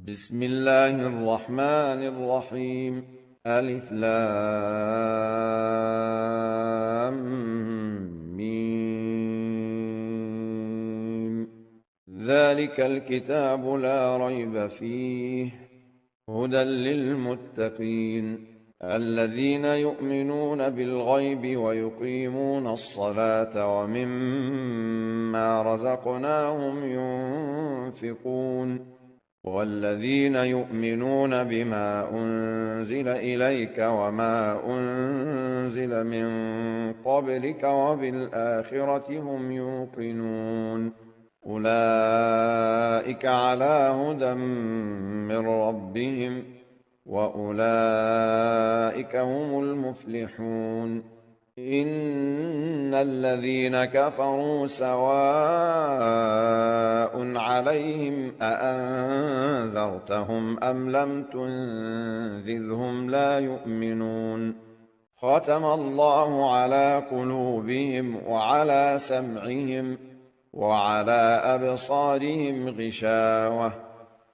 بسم الله الرحمن الرحيم. ألف لام ميم. ذلك الكتاب لا ريب فيه هدى للمتقين الذين يؤمنون بالغيب ويقيمون الصلاة ومما رزقناهم ينفقون والذين يؤمنون بما أنزل إليك وما أنزل من قبلك وبالآخرة هم يوقنون أولئك على هدى من ربهم وأولئك هم المفلحون إن الذين كفروا سواء عليهم أأنذرتهم أم لم تنذرهم لا يؤمنون ختم الله على قلوبهم وعلى سمعهم وعلى أبصارهم غشاوة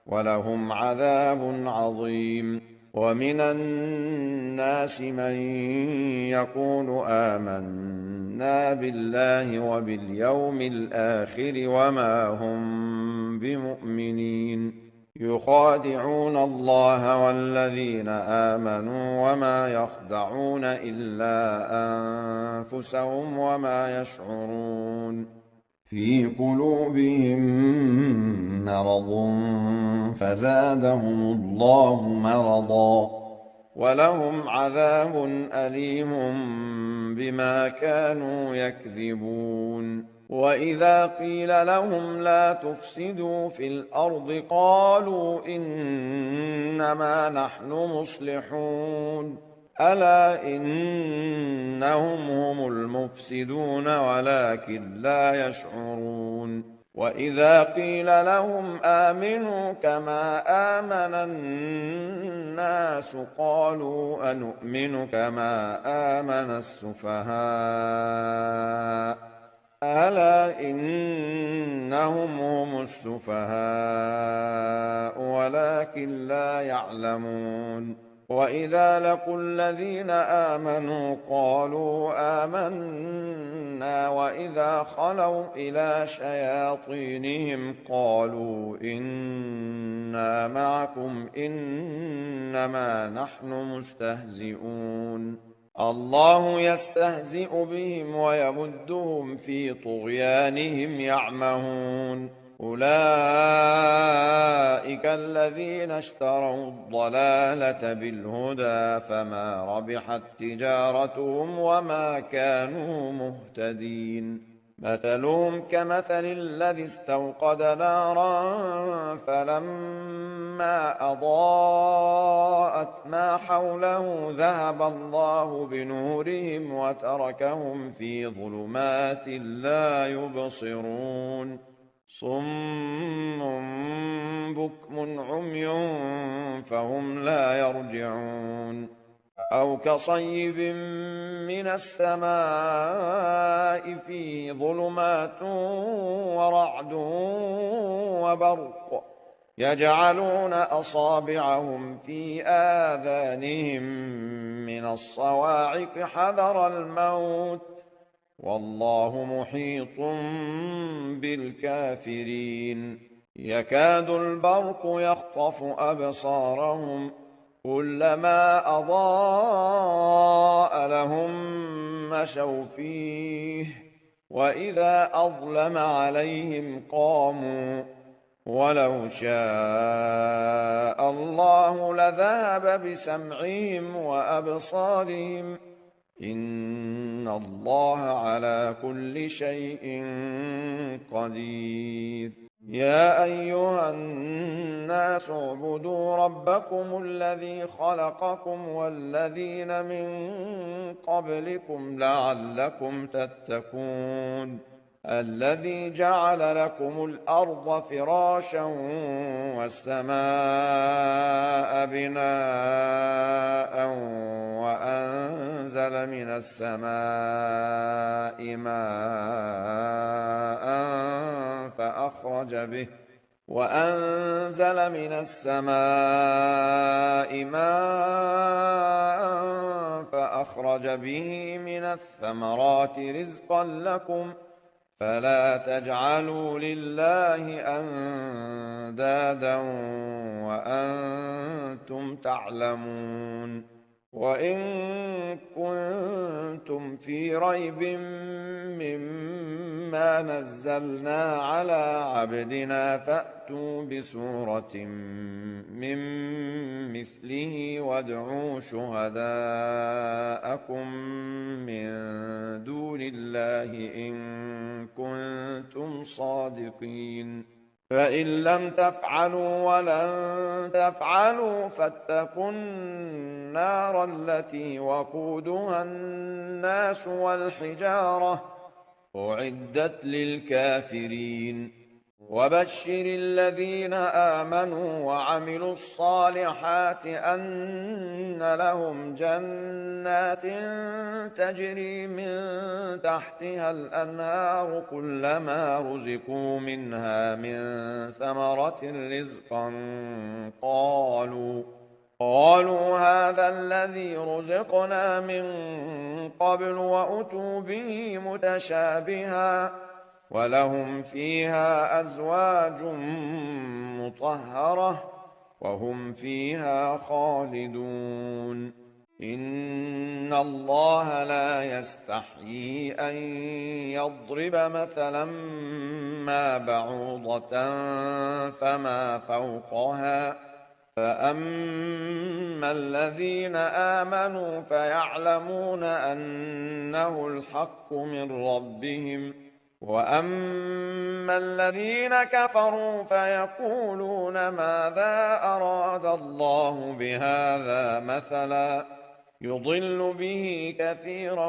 ولهم عذاب عظيم ومن الناس من يقول آمنا بالله وباليوم الآخر وما هم بمؤمنين يخادعون الله والذين آمنوا وما يخدعون إلا أنفسهم وما يشعرون في قلوبهم مرض فزادهم الله مرضا ولهم عذاب أليم بما كانوا يكذبون وإذا قيل لهم لا تفسدوا في الأرض قالوا إنما نحن مصلحون ألا إنهم هم المفسدون ولكن لا يشعرون وإذا قيل لهم آمنوا كما آمن الناس قالوا أنؤمن كما آمن السفهاء ألا إنهم هم السفهاء ولكن لا يعلمون وإذا لقوا الذين آمنوا قالوا آمنا وإذا خلوا إلى شياطينهم قالوا إنا معكم إنما نحن مستهزئون الله يستهزئ بهم ويمدهم في طغيانهم يعمهون أولئك الذين اشتروا الضلالة بالهدى فما ربحت تجارتهم وما كانوا مهتدين مثلهم كمثل الذي استوقد نارا فلما أضاءت ما حوله ذهب الله بنورهم وتركهم في ظلمات لا يبصرون صم بكم عمي فهم لا يرجعون أو كصيب من السماء فيه ظلمات ورعد وبرق يجعلون أصابعهم في آذانهم من الصواعق حذر الموت والله محيط بالكافرين يكاد البرق يخطف أبصارهم كلما أضاء لهم مشوا فيه وإذا أظلم عليهم قاموا ولو شاء الله لذهب بسمعهم وأبصارهم إن الله على كل شيء قدير يا أيها الناس اعبدوا ربكم الذي خلقكم والذين من قبلكم لعلكم تتقون الذي جعل لكم الأرض فراشا والسماء بناء وأنزل من السماء ماء وأنزل من السماء ماء فأخرج به من الثمرات رزقا لكم فلا تجعلوا لله أندادا وأنتم تعلمون. وإن كنتم في ريب مما نزلنا على عبدنا فأتوا بسورة من مثله وادعوا شهداءكم من دون الله إن كنتم صادقين. فإن لم تفعلوا ولن تفعلوا فاتقوا النار التي وقودها الناس والحجارة أعدت للكافرين. وبشر الذين آمنوا وعملوا الصالحات أن لهم جنات تجري من تحتها الأنهار كلما رزقوا منها من ثمرة رزقا قالوا هذا الذي رزقنا من قبل وأتوا به متشابها ولهم فيها أزواج مطهرة وهم فيها خالدون. إن الله لا يستحيي أن يضرب مثلا ما بعوضة فما فوقها فأما الذين آمنوا فيعلمون أنه الحق من ربهم وأما الذين كفروا فيقولون ماذا أراد الله بهذا مثلا يضل به كثيرا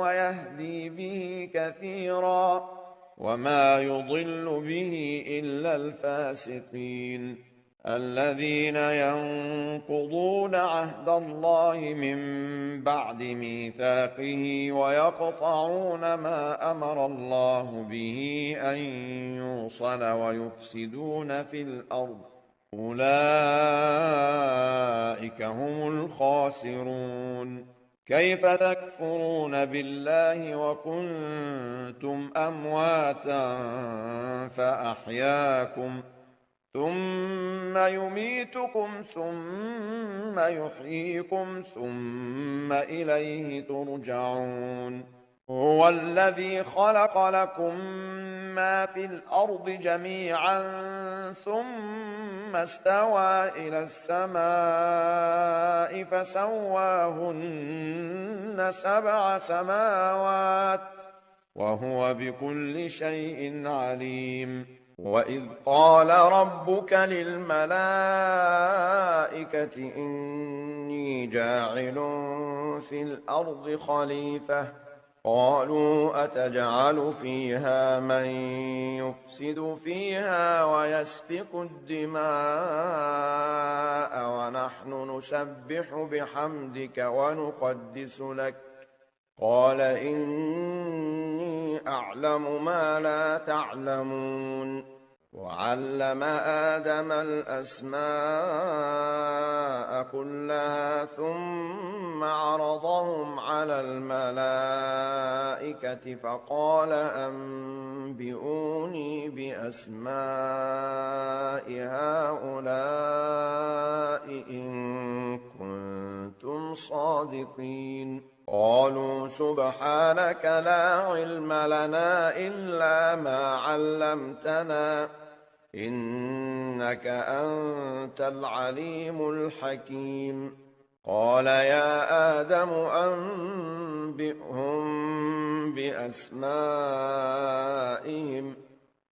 ويهدي به كثيرا وما يضل به إلا الفاسقين الذين ينقضون عهد الله من بعد ميثاقه ويقطعون ما أمر الله به أن يوصل ويفسدون في الأرض أولئك هم الخاسرون. كيف تكفرون بالله وكنتم أمواتا فأحياكم ثم يميتكم ثم يحييكم ثم إليه ترجعون. هو الذي خلق لكم ما في الأرض جميعا ثم استوى إلى السماء فسواهن 7 سماوات وهو بكل شيء عليم. وإذ قال ربك للملائكة إني جاعل في الأرض خليفة قالوا أتجعل فيها من يفسد فيها ويسفك الدماء ونحن نسبح بحمدك ونقدس لك قال إني أعلم ما لا تعلمون. وعلم آدم الأسماء كلها ثم عرضهم على الملائكة فقال أنبئوني بأسماء هؤلاء إن كنتم صادقين. قالوا سبحانك لا علم لنا إلا ما علمتنا إنك أنت العليم الحكيم. قال يا آدم أنبئهم بأسمائهم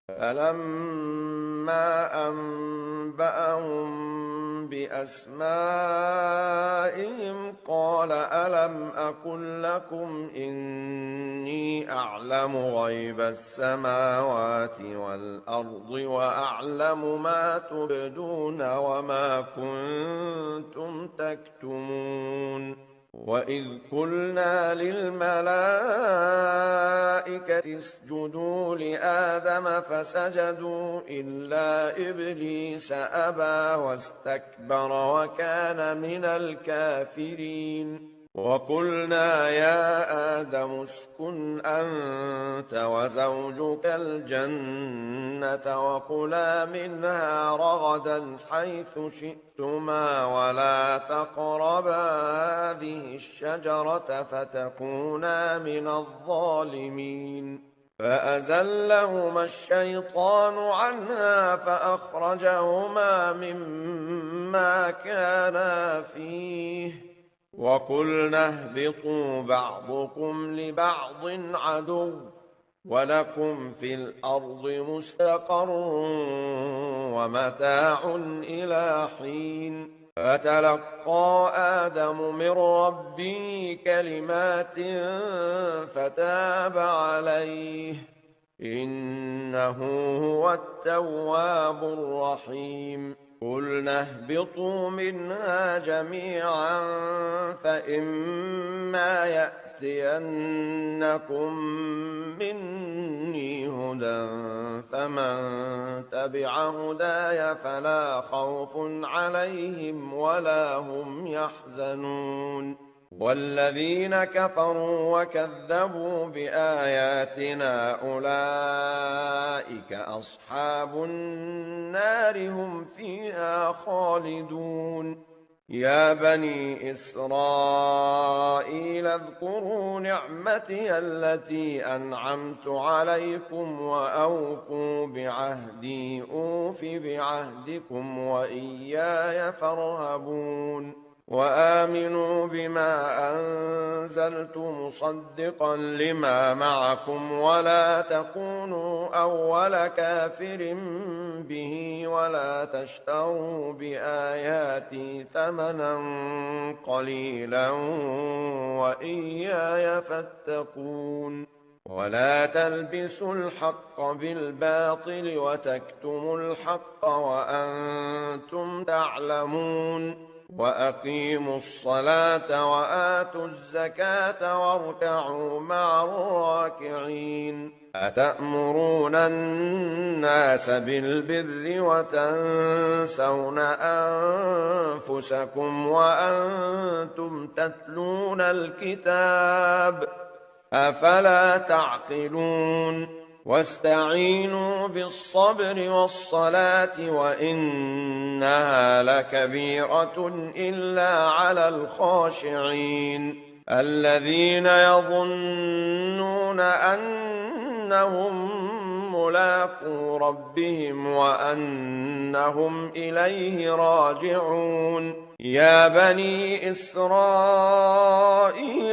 فلما أنبأهم بأسمائهم قال ألم أقل لكم إني أعلم غيب السماوات والأرض وأعلم ما تبدون وما كنتم تكتمون. وإذ قلنا للملائكة اسجدوا لآدم فسجدوا إلا إبليس أبى واستكبر وكان من الكافرين وقلنا يا آدم اسكن أنت وزوجك الجنة وكلا منها رغدا حيث شئتما ولا تقربا هذه الشجرة فتكونا من الظالمين فأزلهما الشيطان عنها فأخرجهما مما كانا فيه وقلنا اهبطوا بعضكم لبعض عدو ولكم في الأرض مستقر ومتاع إلى حين فتلقى آدم من ربه كلمات فتاب عليه إنه هو التواب الرحيم قلنا اهبطوا منها جميعا فإما يأتينكم مني هدى فمن تبع هداي فلا خوف عليهم ولا هم يحزنون والذين كفروا وكذبوا بآياتنا أولئك أصحاب النار هم فيها خالدون يا بني إسرائيل اذكروا نعمتي التي أنعمت عليكم وأوفوا بعهدي أوف بعهدكم وإياي فارهبون وآمنوا بما أنزلت مصدقا لما معكم ولا تكونوا أول كافر به ولا تشتروا بآياتي ثمنا قليلا وإياي فاتقون ولا تلبسوا الحق بالباطل وتكتموا الحق وأنتم تعلمون وأقيموا الصلاة وآتوا الزكاة واركعوا مع الراكعين أتأمرون الناس بالبر وتنسون أنفسكم وأنتم تتلون الكتاب أفلا تعقلون واستعينوا بالصبر والصلاة وإنها لكبيرة إلا على الخاشعين الذين يظنون أنهم ملاقو ربهم وأنهم إليه راجعون يا بني إسرائيل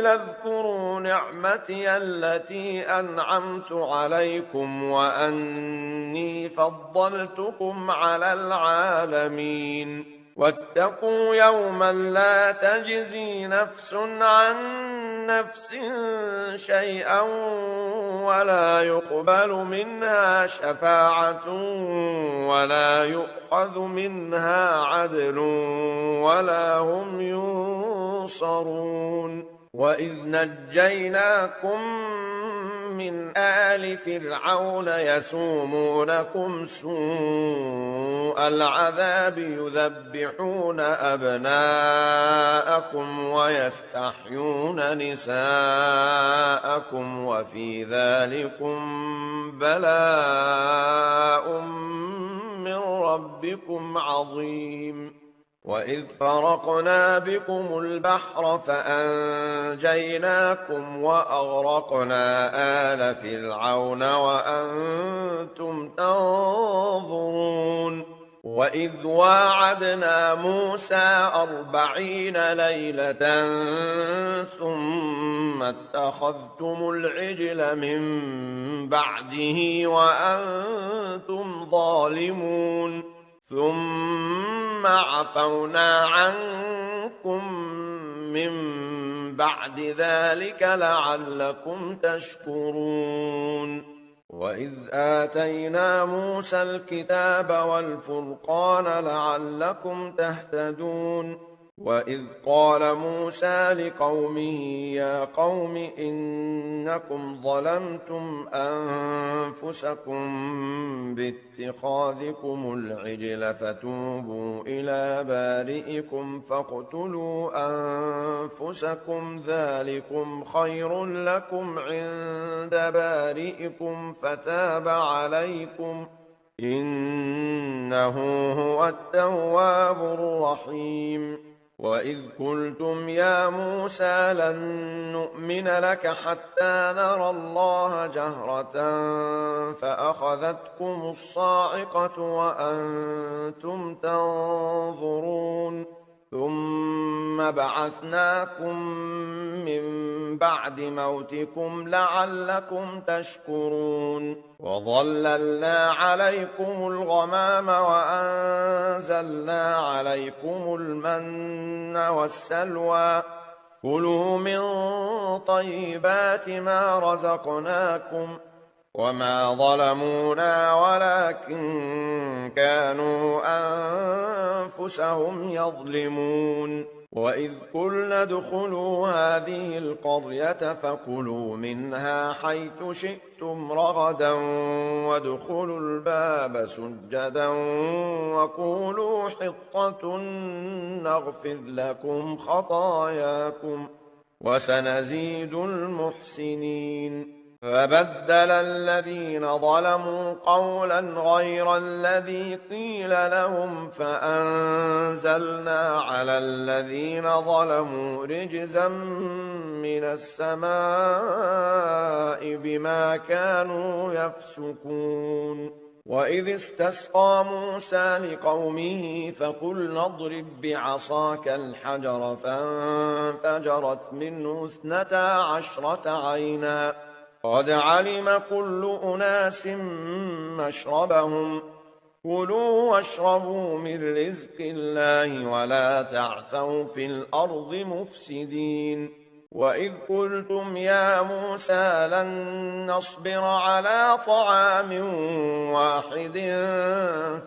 اذكروا نعمتي التي أنعمت عليكم وأني فضلتكم على العالمين واتقوا يوما لا تجزي نفس عن نفس شيئا ولا يقبل منها شفاعة ولا يؤخذ منها عدل ولا هم ينصرون وإذ نجيناكم من آل فرعون يسومونكم سوء العذاب يذبحون أبناءكم ويستحيون نساءكم وفي ذلكم بلاء من ربكم عظيم وإذ فرقنا بكم البحر فأنجيناكم وأغرقنا آل فرعون وأنتم تنظرون وإذ واعدنا موسى 40 ليلة ثم اتخذتم العجل من بعده وأنتم ظالمون ثم عفونا عنكم من بعد ذلك لعلكم تشكرون وإذ آتينا موسى الكتاب والفرقان لعلكم تهتدون وإذ قال موسى لقومه يا قوم إنكم ظلمتم أنفسكم باتخاذكم العجل فتوبوا إلى بارئكم فاقتلوا أنفسكم ذلكم خير لكم عند بارئكم فتاب عليكم إنه هو التواب الرحيم وإذ قلتم يا موسى لن نؤمن لك حتى نرى الله جهرة فأخذتكم الصاعقة وأنتم تنظرون ثم بعثناكم من بعد موتكم لعلكم تشكرون وظللنا عليكم الغمام وأنزلنا عليكم المن والسلوى كلوا من طيبات ما رزقناكم وما ظلمونا ولكن كانوا أنفسهم يظلمون وإذ قلنا ادخلوا هذه القرية فكلوا منها حيث شئتم رغدا وادخلوا الباب سجدا وقولوا حطة نغفر لكم خطاياكم وسنزيد المحسنين فبدل الذين ظلموا قولا غير الذي قيل لهم فأنزلنا على الذين ظلموا رجزا من السماء بما كانوا يفسقون وإذ استسقى موسى لقومه فقلنا اضرب بعصاك الحجر فانفجرت منه 12 عينا قد علم كل أناس مشربهم كلوا واشربوا من رزق الله ولا تعثوا في الأرض مفسدين وإذ قلتم يا موسى لن نصبر على طعام واحد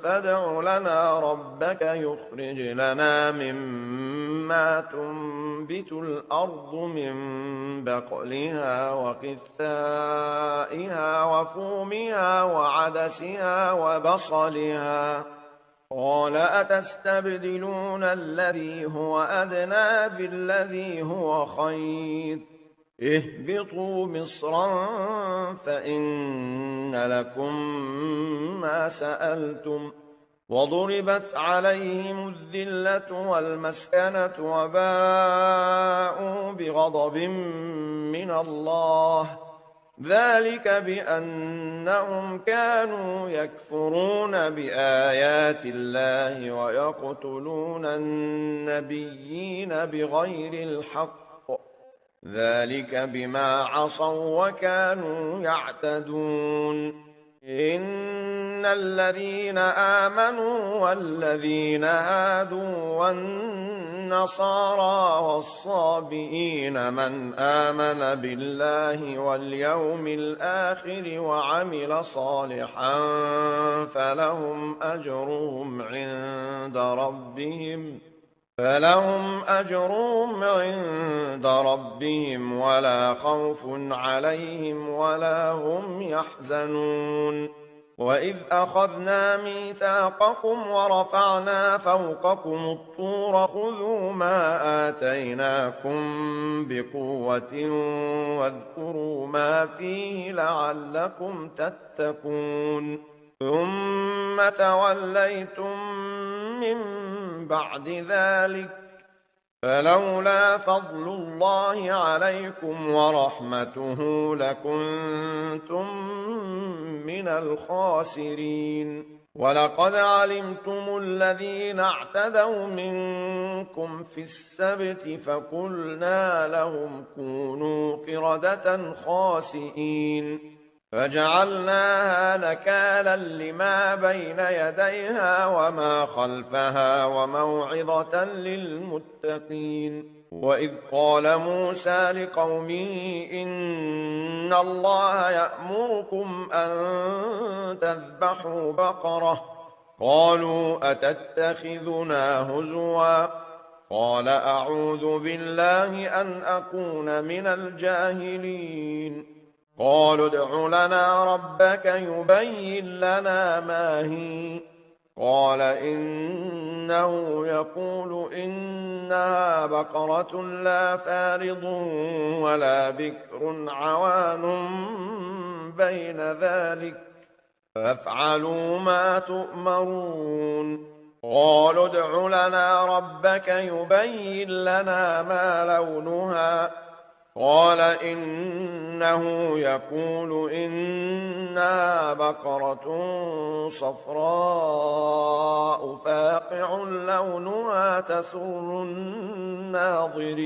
فادع لنا ربك يخرج لنا مما تنبت الأرض من بقلها وقثائها وفومها وعدسها وبصلها قال أتستبدلون الذي هو أدنى بالذي هو خير اهبطوا مصرا فإن لكم ما سألتم وضربت عليهم الذلة والمسكنة وباءوا بغضب من الله ذلك بأنهم كانوا يكفرون بآيات الله ويقتلون النبيين بغير الحق ذلك بما عصوا وكانوا يعتدون إن الذين آمنوا والذين هادوا والنصارى والصابئين من آمن بالله واليوم الآخر وعمل صالحا فلهم أجرهم عند ربهم ولا خوف عليهم ولا هم يحزنون وإذ أخذنا ميثاقكم ورفعنا فوقكم الطور خذوا ما آتيناكم بقوة واذكروا ما فيه لعلكم تتقون ثم توليتم من بعد ذلك فلولا فضل الله عليكم ورحمته لكنتم من الخاسرين ولقد علمتم الذين اعتدوا منكم في السبت فقلنا لهم كونوا قردة خاسئين فجعلناها نكالا لما بين يديها وما خلفها وموعظة للمتقين وإذ قال موسى لقومه إن الله يأمركم أن تذبحوا بقرة قالوا أتتخذنا هزوا قال أعوذ بالله أن أكون من الجاهلين قالوا ادع لنا ربك يبين لنا ما هي قال إنه يقول إنها بقرة لا فارض ولا بكر عوان بين ذلك فافعلوا ما تؤمرون قالوا ادع لنا ربك يبين لنا ما لونها قال إنه يقول إنها بقرة صفراء فاقع لونها تسر الناظرين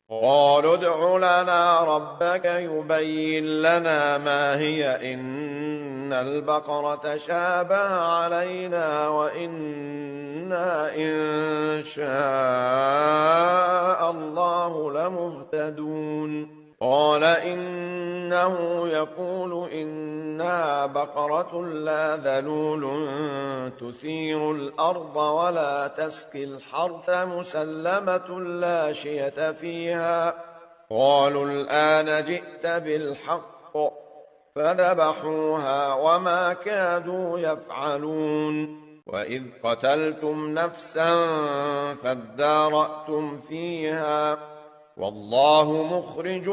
قالوا ادع لنا ربك يبين لنا ما هي إن البقرة شابه علينا وإنا إن شاء الله لمهتدون قال إنه يقول إنها بقرة لا ذلول تثير الأرض ولا تسقي الحرث مسلمة لا شية فيها قالوا الآن جئت بالحق فذبحوها وما كادوا يفعلون وإذ قتلتم نفسا فادارأتم فيها والله مخرج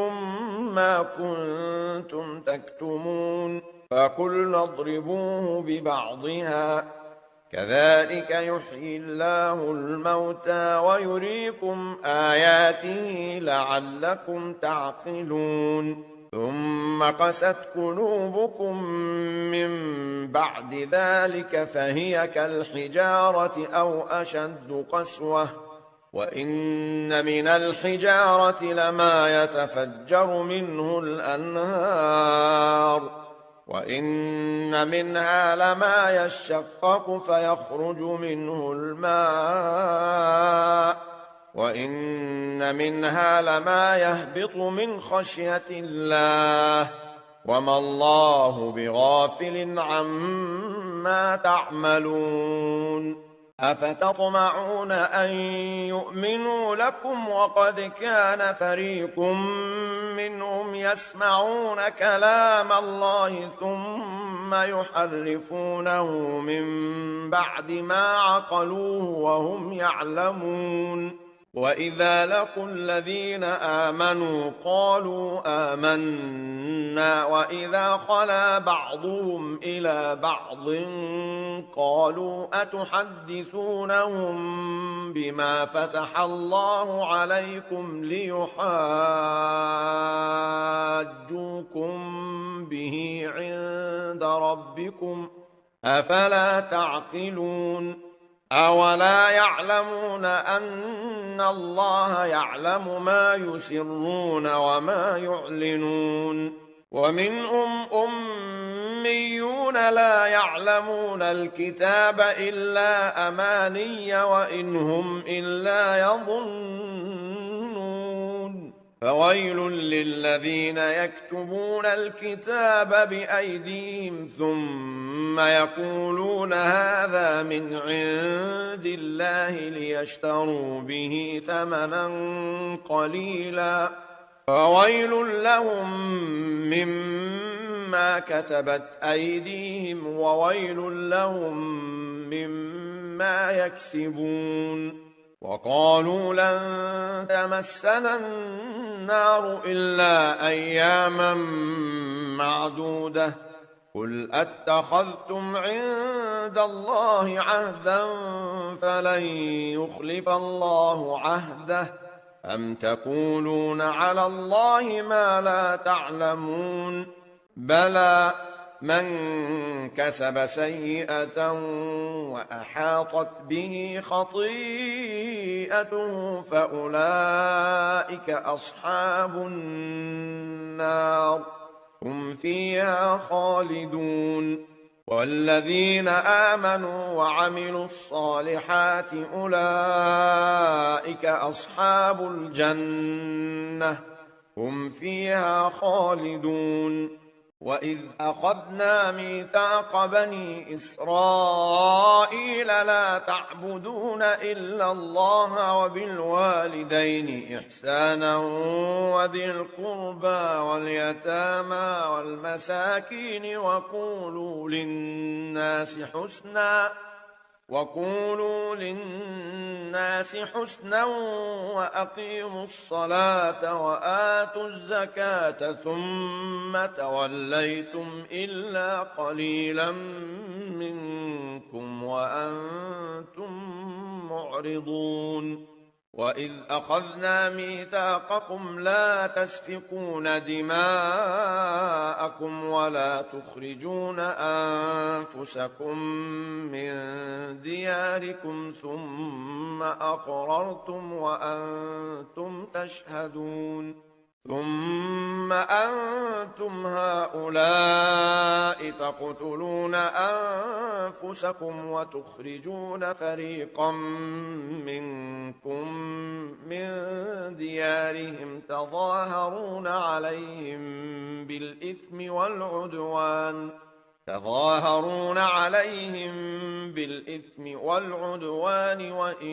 ما كنتم تكتمون فقلنا اضربوه ببعضها كذلك يحيي الله الموتى ويريكم آياته لعلكم تعقلون ثم قست قلوبكم من بعد ذلك فهي كالحجارة أو أشد قسوة وإن من الحجارة لما يتفجر منه الأنهار وإن منها لما يشقق فيخرج منه الماء وإن منها لما يهبط من خشية الله وما الله بغافل عما تعملون أفتطمعون أن يؤمنوا لكم وقد كان فريق منهم يسمعون كلام الله ثم يحرفونه من بعد ما عقلوه وهم يعلمون وإذا لقوا الذين آمنوا قالوا آمنا وإذا خلا بعضهم إلى بعض قالوا أتحدثونهم بما فتح الله عليكم ليحاجوكم به عند ربكم أفلا تعقلون أولا يعلمون أن الله يعلم ما يسرون وما يعلنون ومنهم أميون لا يعلمون الكتاب إلا أماني وإن هم إلا يظنون فويل للذين يكتبون الكتاب بأيديهم ثم يقولون هذا من عند الله ليشتروا به ثمنا قليلا فويل لهم مما كتبت أيديهم وويل لهم مما يكسبون وقالوا لن تمسنا النار إلا أياما معدودة قل أتخذتم عند الله عهدا فلن يخلف الله عهده أم تقولون على الله ما لا تعلمون بلى من كسب سيئة وأحاطت به خطيئته فأولئك أصحاب النار هم فيها خالدون والذين آمنوا وعملوا الصالحات أولئك أصحاب الجنة هم فيها خالدون وإذ أخذنا ميثاق بني إسرائيل لا تعبدون إلا الله وبالوالدين إحسانا وذي القربى واليتامى والمساكين وقولوا للناس حسنا وأقيموا الصلاة وآتوا الزكاة ثم توليتم إلا قليلا منكم وأنتم معرضون وإذ أخذنا ميثاقكم لا تسفكون دماءكم ولا تخرجون أنفسكم من دياركم ثم أقررتم وأنتم تشهدون ثم أنتم هؤلاء تقتلون أنفسكم وتخرجون فريقا منكم من ديارهم تظاهرون عليهم بالإثم والعدوان وإن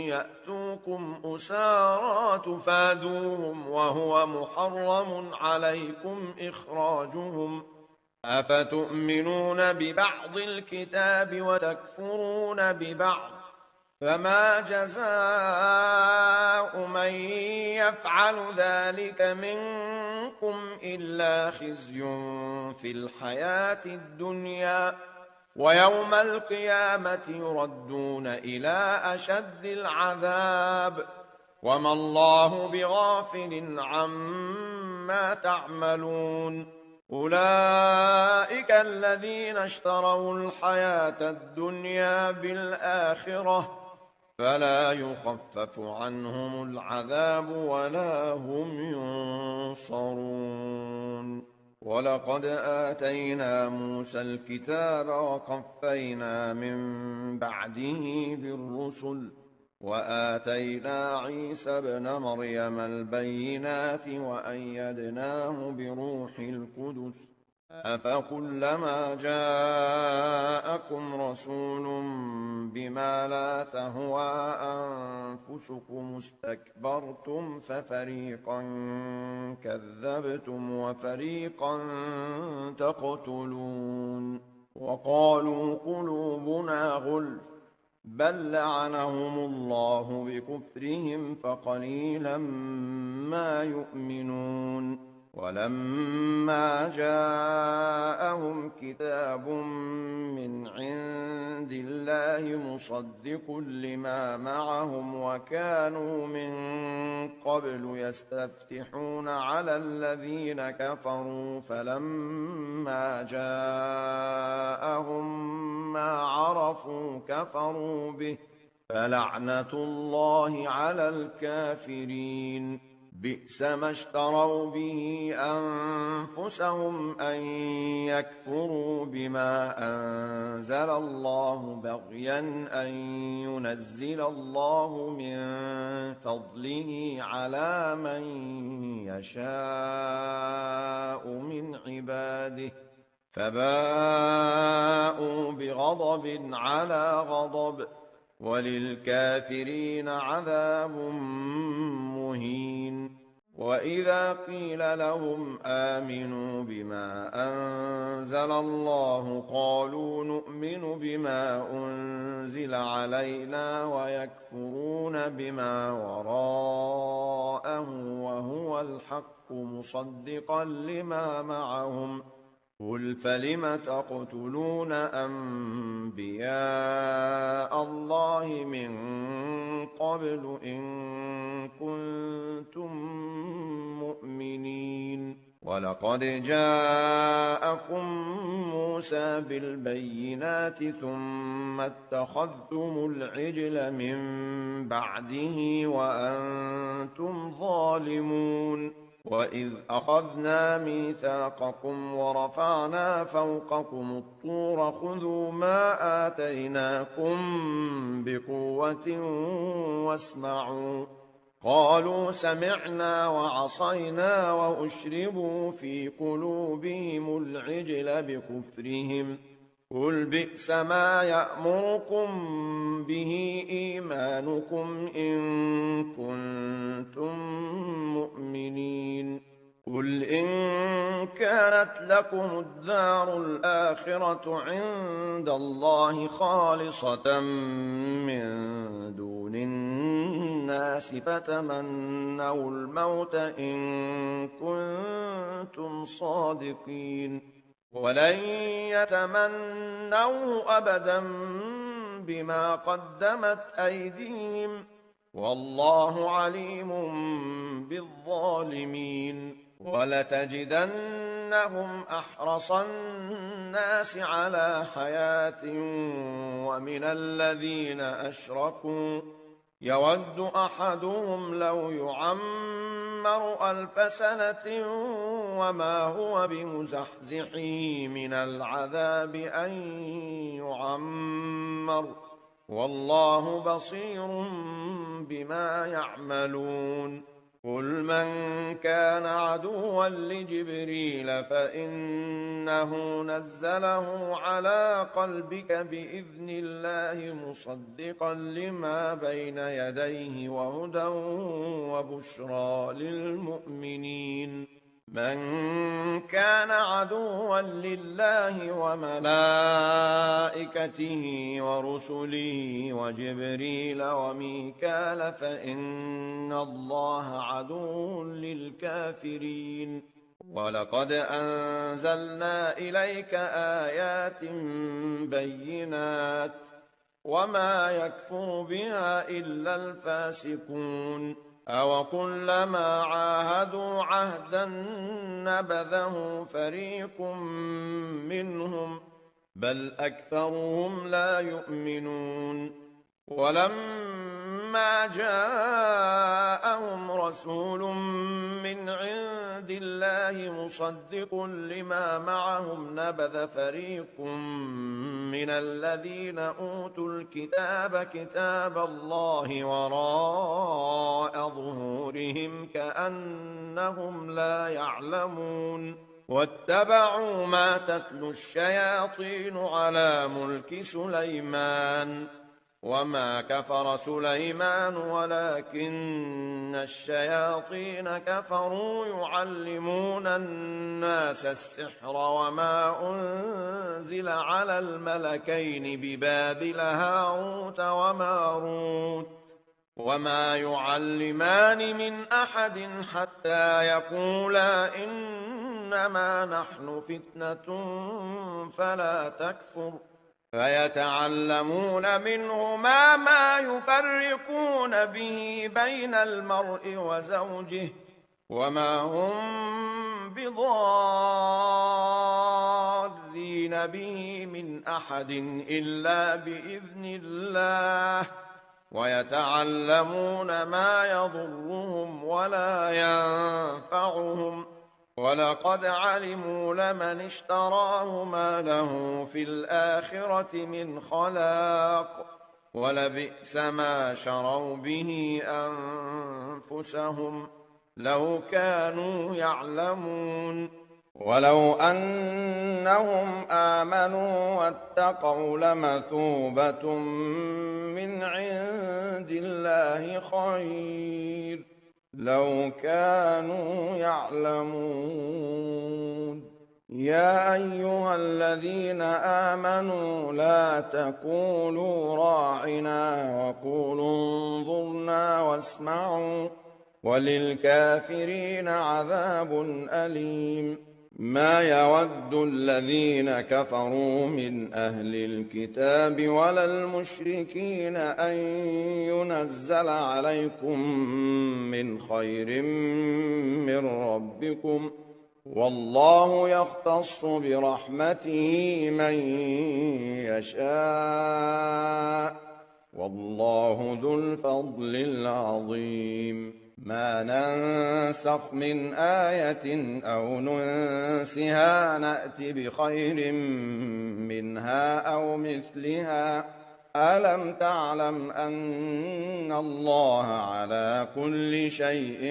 يأتوكم أسارى تفادوهم وهو محرم عليكم إخراجهم أفتؤمنون ببعض الكتاب وتكفرون ببعض فما جزاء من يفعل ذلك منكم إلا خزي في الحياة الدنيا ويوم القيامة يردون إلى أشد العذاب وما الله بغافل عما تعملون أولئك الذين اشتروا الحياة الدنيا بالآخرة فلا يخفف عنهم العذاب ولا هم ينصرون ولقد آتينا موسى الكتاب وقفينا من بعده بالرسل وآتينا عيسى ابن مريم البينات وأيدناه بروح القدس أفكلما جاءكم رسول بما لا تهوى أنفسكم استكبرتم ففريقا كذبتم وفريقا تقتلون وقالوا قلوبنا غلف بل لعنهم الله بكفرهم فقليلا ما يؤمنون ولما جاءهم كتاب من عند الله مصدق لما معهم وكانوا من قبل يستفتحون على الذين كفروا فلما جاءهم ما عرفوا كفروا به فلعنة الله على الكافرين بئس ما اشتروا به أنفسهم أن يكفروا بما أنزل الله بغيا أن ينزل الله من فضله على من يشاء من عباده فباءوا بغضب على غضب وللكافرين عذاب مهين وإذا قيل لهم آمنوا بما أنزل الله قالوا نؤمن بما أنزل علينا ويكفرون بما وراءه وهو الحق مصدقا لما معهم قل فلم تقتلون أنبياء الله من قبل إن كنتم مؤمنين ولقد جاءكم موسى بالبينات ثم اتخذتم العجل من بعده وأنتم ظالمون وإذ أخذنا ميثاقكم ورفعنا فوقكم الطور خذوا ما آتيناكم بقوة واسمعوا قالوا سمعنا وعصينا وأشربوا في قلوبهم العجل بكفرهم قل بئس ما يأمركم به إيمانكم إن كنتم مؤمنين قل إن كانت لكم الدار الآخرة عند الله خالصة من دون الناس فتمنوا الموت إن كنتم صادقين ولن يتمنوه أبدا بما قدمت أيديهم والله عليم بالظالمين ولتجدنهم أحرص الناس على حياة ومن الذين أشركوا يود أحدهم لو يعمر 1000 سنة وما هو بمزحزحه من العذاب أن يعمر والله بصير بما يعملون قل من كان عدوا لجبريل فإنه نزله على قلبك بإذن الله مصدقا لما بين يديه وهدى وبشرى للمؤمنين من كان عدوا لله وملائكته ورسله وجبريل وميكال فإن الله عدو للكافرين ولقد أنزلنا إليك آيات بينات وما يكفر بها إلا الفاسقون أوكلما عاهدوا عهدا نبذه فريق منهم بل أكثرهم لا يؤمنون ولما جاءهم رسول من عند الله مصدق لما معهم نبذ فريق من الذين أوتوا الكتاب كتاب الله وراء ظهورهم كأنهم لا يعلمون واتبعوا ما تتلو الشياطين على ملك سليمان وما كفر سليمان ولكن الشياطين كفروا يعلمون الناس السحر وما أنزل على الملكين ببابل هاروت وماروت وما يعلمان من أحد حتى يقولا إنما نحن فتنة فلا تكفر فيتعلمون منهما ما يفرقون به بين المرء وزوجه وما هم بضارين به من أحد إلا بإذن الله ويتعلمون ما يضرهم ولا ينفعهم ولقد علموا لمن اشتراه ما له في الآخرة من خلاق ولبئس ما شروا به أنفسهم لو كانوا يعلمون ولو أنهم آمنوا واتقوا لمثوبة من عند الله خير لو كانوا يعلمون يا أيها الذين آمنوا لا تقولوا راعنا وقولوا انظرنا واسمعوا وللكافرين عذاب أليم ما يود الذين كفروا من أهل الكتاب ولا المشركين أن ينزل عليكم من خير من ربكم والله يختص برحمته من يشاء والله ذو الفضل العظيم ما ننسخ من آية أو ننسها نأت بخير منها أو مثلها ألم تعلم أن الله على كل شيء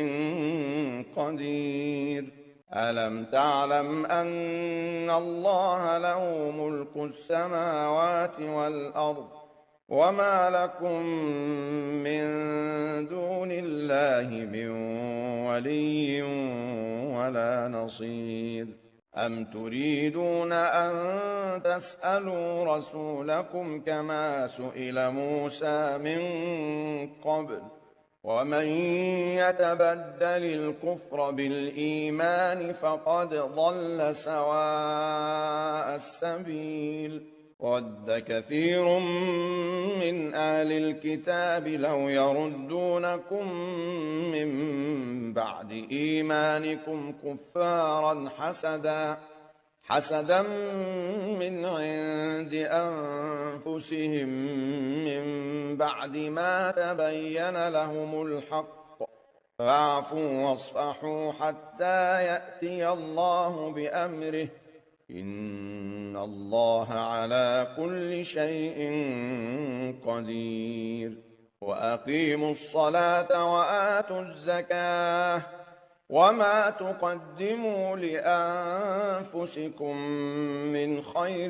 قدير ألم تعلم أن الله له ملك السماوات والأرض وما لكم من دون الله من ولي ولا نصير أم تريدون أن تسألوا رسولكم كما سئل موسى من قبل ومن يتبدل الكفر بالإيمان فقد ضل سواء السبيل ود كثير من أهل الكتاب لو يردونكم من بعد إيمانكم كفارا حسدا من عند أنفسهم من بعد ما تبين لهم الحق فاعفوا واصفحوا حتى يأتي الله بأمره إن الله على كل شيء قدير وأقيموا الصلاة وآتوا الزكاة وما تقدموا لأنفسكم من خير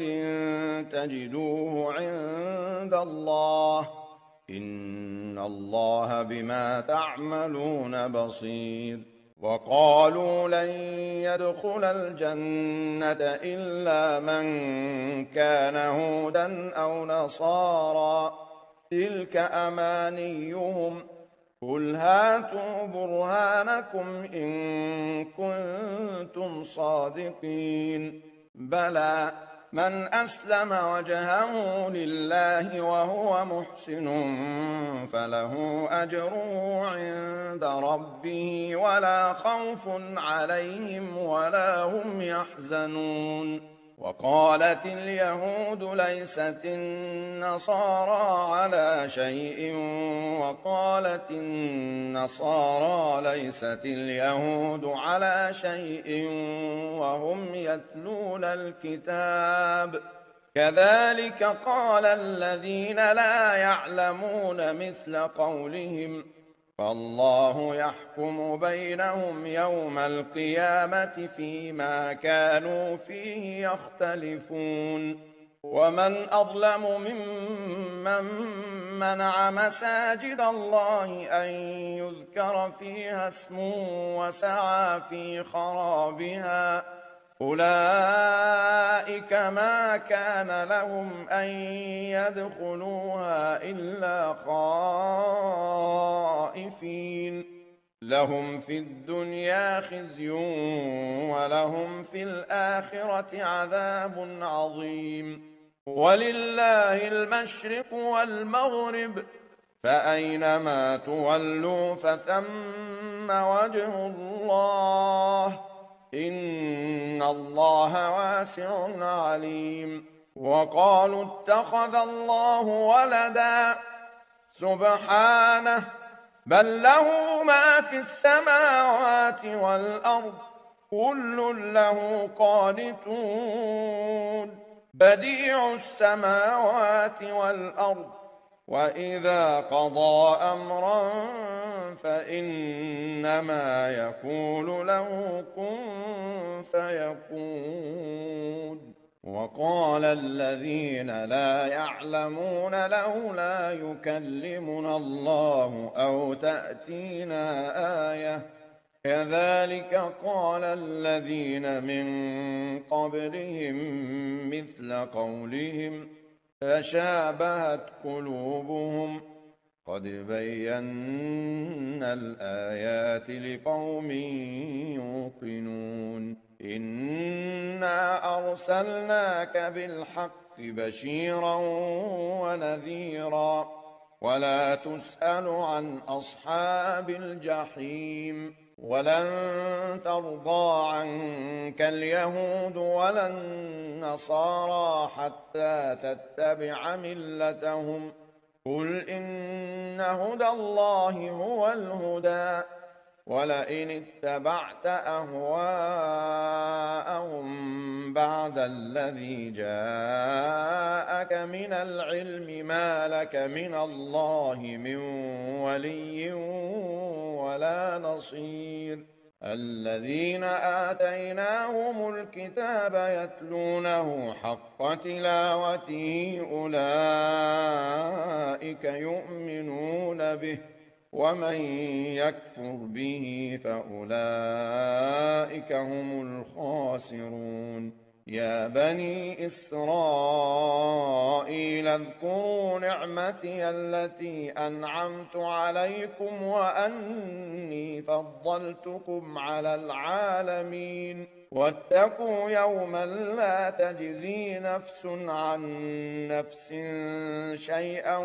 تجدوه عند الله إن الله بما تعملون بصير وقالوا لن يدخل الجنة إلا من كان هودا أو نصارى تلك أمانيهم قل هاتوا برهانكم إن كنتم صادقين بلى من أسلم وجهه لله وهو محسن فله أجره عند ربه ولا خوف عليهم ولا هم يحزنون وقالت اليهود ليست النصارى على شيء وقالت النصارى ليست اليهود على شيء وهم يتلون الكتاب كذلك قال الذين لا يعلمون مثل قولهم فالله يحكم بينهم يوم القيامة فيما كانوا فيه يختلفون ومن أظلم ممن منع مساجد الله أن يذكر فيها اسمه وسعى في خرابها أولئك ما كان لهم أن يدخلوها إلا خائفين لهم في الدنيا خزي ولهم في الآخرة عذاب عظيم ولله المشرق والمغرب فأينما تولوا فثم وجه الله إن الله واسع عليم وقالوا اتخذ الله ولدا سبحانه بل له ما في السماوات والأرض كل له قانتون بديع السماوات والأرض وإذا قضى أمرا فإنما يقول له كن فيكون وقال الذين لا يعلمون لولا يكلمنا الله أو تأتينا آية كذلك قال الذين من قبلهم مثل قولهم تشابهت قلوبهم قد بينا الآيات لقوم يوقنون إنا أرسلناك بالحق بشيرا ونذيرا ولا تسأل عن أصحاب الجحيم ولن ترضى عنك اليهود ولا النصارى حتى تتبع ملتهم قل إن هدى الله هو الهدى ولئن اتبعت أهواءهم بعد الذي جاءك من العلم ما لك من الله من ولي ولا نصير الذين آتيناهم الكتاب يتلونه حق تلاوته أولئك يؤمنون به ومن يكفر به فأولئك هم الخاسرون يا بني إسرائيل اذكروا نعمتي التي أنعمت عليكم وأني فضلتكم على العالمين واتقوا يوما لا تجزي نفس عن نفس شيئا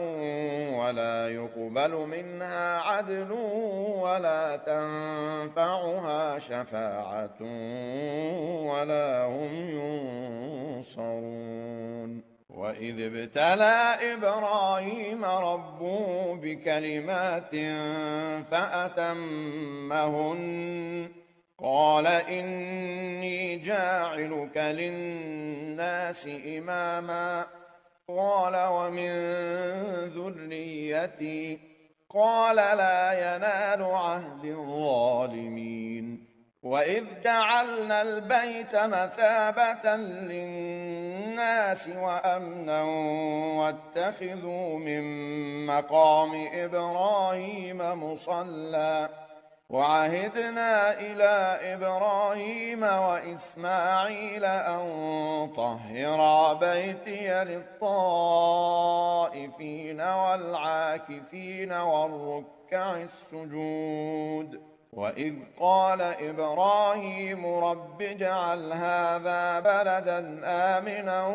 ولا يقبل منها عدل ولا تنفعها شفاعة ولا هم ينصرون وإذ ابتلى إبراهيم ربه بكلمات فأتمهن قال إني جاعلك للناس إماما قال ومن ذريتي قال لا ينال عهد الظالمين وإذ جعلنا البيت مثابة للناس وأمنا واتخذوا من مقام إبراهيم مصلى وعهدنا إلى إبراهيم وإسماعيل أن طهرا بيتي للطائفين والعاكفين والركع السجود وإذ قال إبراهيم رب اجعل هذا بلدا آمنا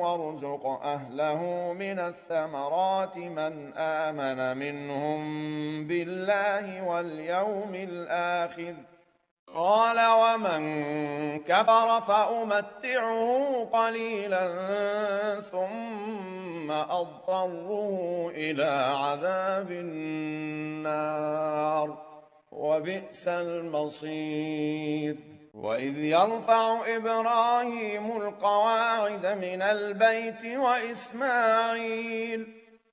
وارزق أهله من الثمرات من آمن منهم بالله واليوم الآخر قال ومن كفر فأمتعه قليلا ثم أضطره إلى عذاب النار وبئس المصير وإذ يرفع إبراهيم القواعد من البيت وإسماعيل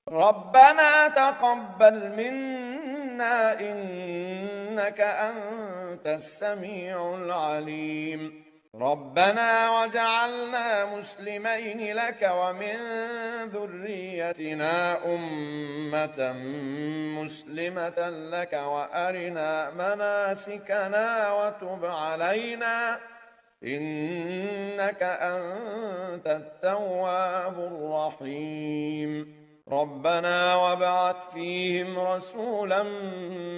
ربنا تقبل منا إنك أنت السميع العليم ربنا وجعلنا مسلمين لك ومن ذريتنا أمة مسلمة لك وأرنا مناسكنا وتب علينا إنك أنت التواب الرحيم ربنا وابعث فيهم رسولا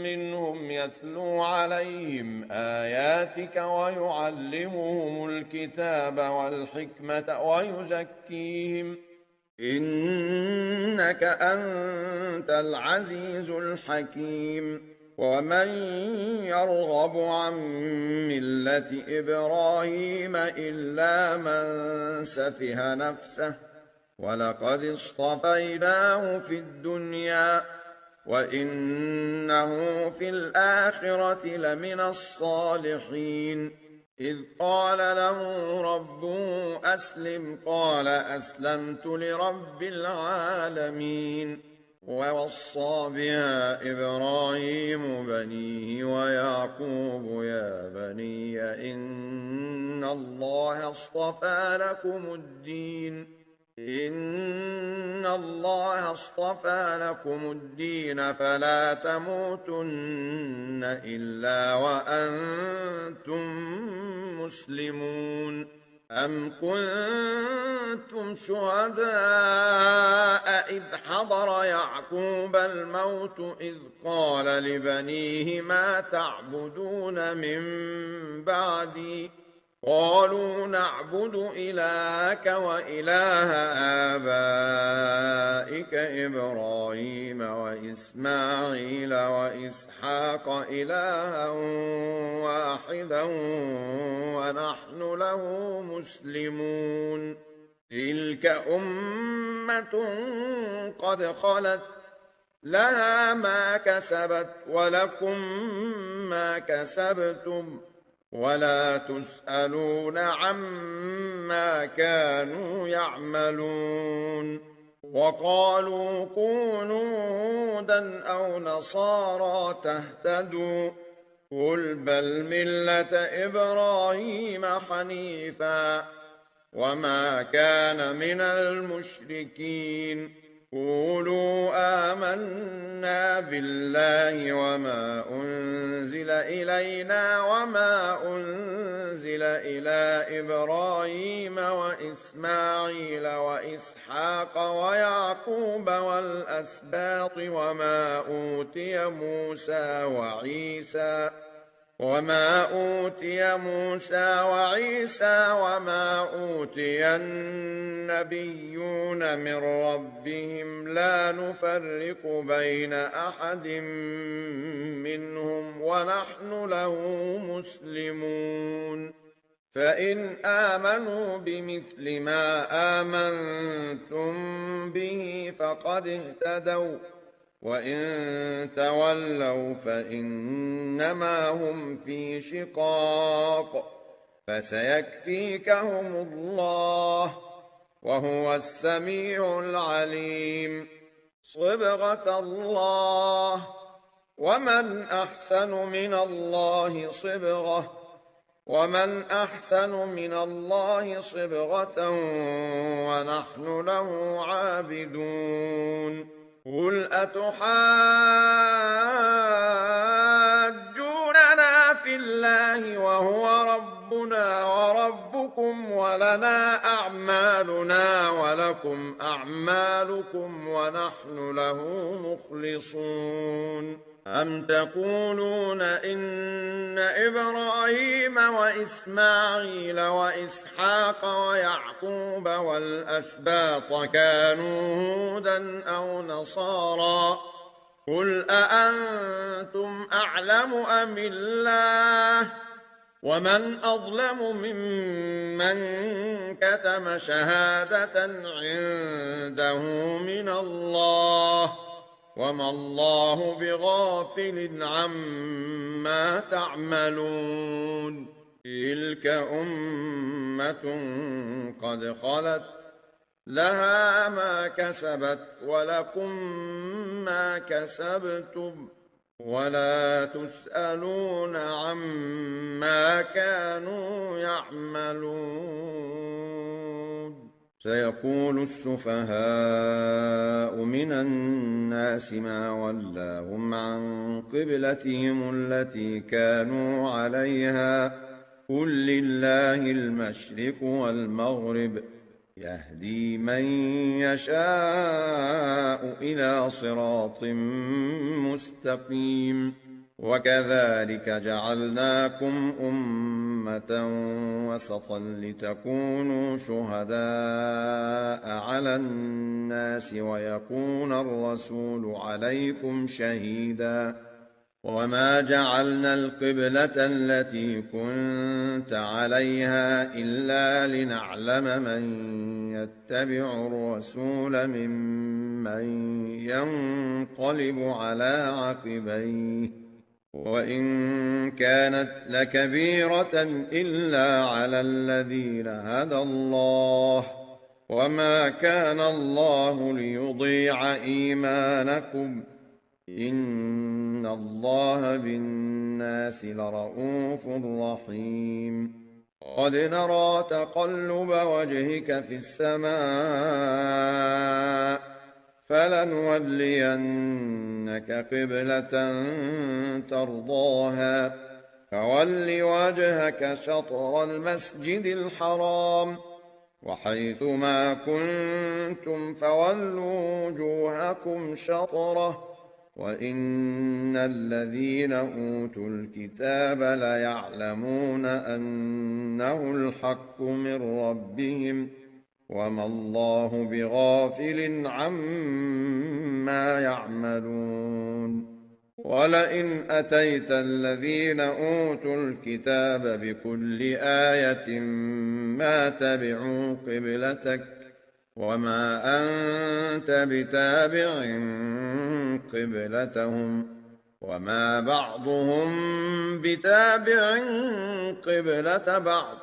منهم يتلو عليهم آياتك ويعلمهم الكتاب والحكمة ويزكيهم إنك أنت العزيز الحكيم ومن يرغب عن ملة إبراهيم إلا من سفه نفسه ولقد اصطفيناه في الدنيا وإنه في الآخرة لمن الصالحين إذ قال له ربه أسلم قال أسلمت لرب العالمين ووصى بها إبراهيم بنيه ويعقوب يا بني إن الله اصطفى لكم الدين فلا تموتن إلا وأنتم مسلمون أم كنتم شهداء إذ حضر يعقوب الموت إذ قال لبنيه ما تعبدون من بعدي قالوا نعبد إلهك وإله آبائك إبراهيم وإسماعيل وإسحاق إلها واحدا ونحن له مسلمون تلك أمة قد خلت لها ما كسبت ولكم ما كسبتم ولا تسألون عما كانوا يعملون. وقالوا كونوا هودا أو نصارى تهتدوا قل بل ملة إبراهيم حنيفا وما كان من المشركين. قولوا آمنا بالله وما أنزل إلينا وما أنزل إلى إبراهيم وإسماعيل وإسحاق ويعقوب والأسباط وما أوتي موسى وعيسى وما أوتي النبيون من ربهم لا نفرق بين أحد منهم ونحن له مسلمون. فإن آمنوا بمثل ما آمنتم به فقد اهتدوا وإن تولوا فإنما هم في شقاق فسيكفيكهم الله وهو السميع العليم. صبغة الله ومن أحسن من الله صبغة ونحن له عابدون. قل أتحاجوننا في الله وهو ربنا وربكم ولنا أعمالنا ولكم أعمالكم ونحن له مخلصون. أم تقولون إن إبراهيم وإسماعيل وإسحاق ويعقوب والأسباط كانوا هودا أو نصارى قل أأنتم أعلم أم الله ومن أظلم ممن كتم شهادة عنده من الله وما الله بغافل عما تعملون. تلك أمة قد خلت لها ما كسبت ولكم ما كسبتم ولا تسألون عما كانوا يعملون. سيقول السفهاء من الناس ما ولاهم عن قبلتهم التي كانوا عليها قل لله المشرق والمغرب يهدي من يشاء إلى صراط مستقيم. وكذلك جعلناكم أمة وسطا لتكونوا شهداء على الناس ويكون الرسول عليكم شهيدا. وما جعلنا القبلة التي كنت عليها إلا لنعلم من يتبع الرسول ممن ينقلب على عقبيه وإن كانت لكبيرة إلا على الذين هدى الله وما كان الله ليضيع إيمانكم إن الله بالناس لرءوف رحيم. قد نرى تقلب وجهك في السماء فلنولينك قبلة ترضاها فول وجهك شطر المسجد الحرام وحيث ما كنتم فولوا وجوهكم شطره وإن الذين أوتوا الكتاب ليعلمون أنه الحق من ربهم وما الله بغافل عما يعملون. ولئن أتيت الذين أوتوا الكتاب بكل آية ما تبعوا قبلتك وما أنت بتابع قبلتهم وما بعضهم بتابع قبلة بعض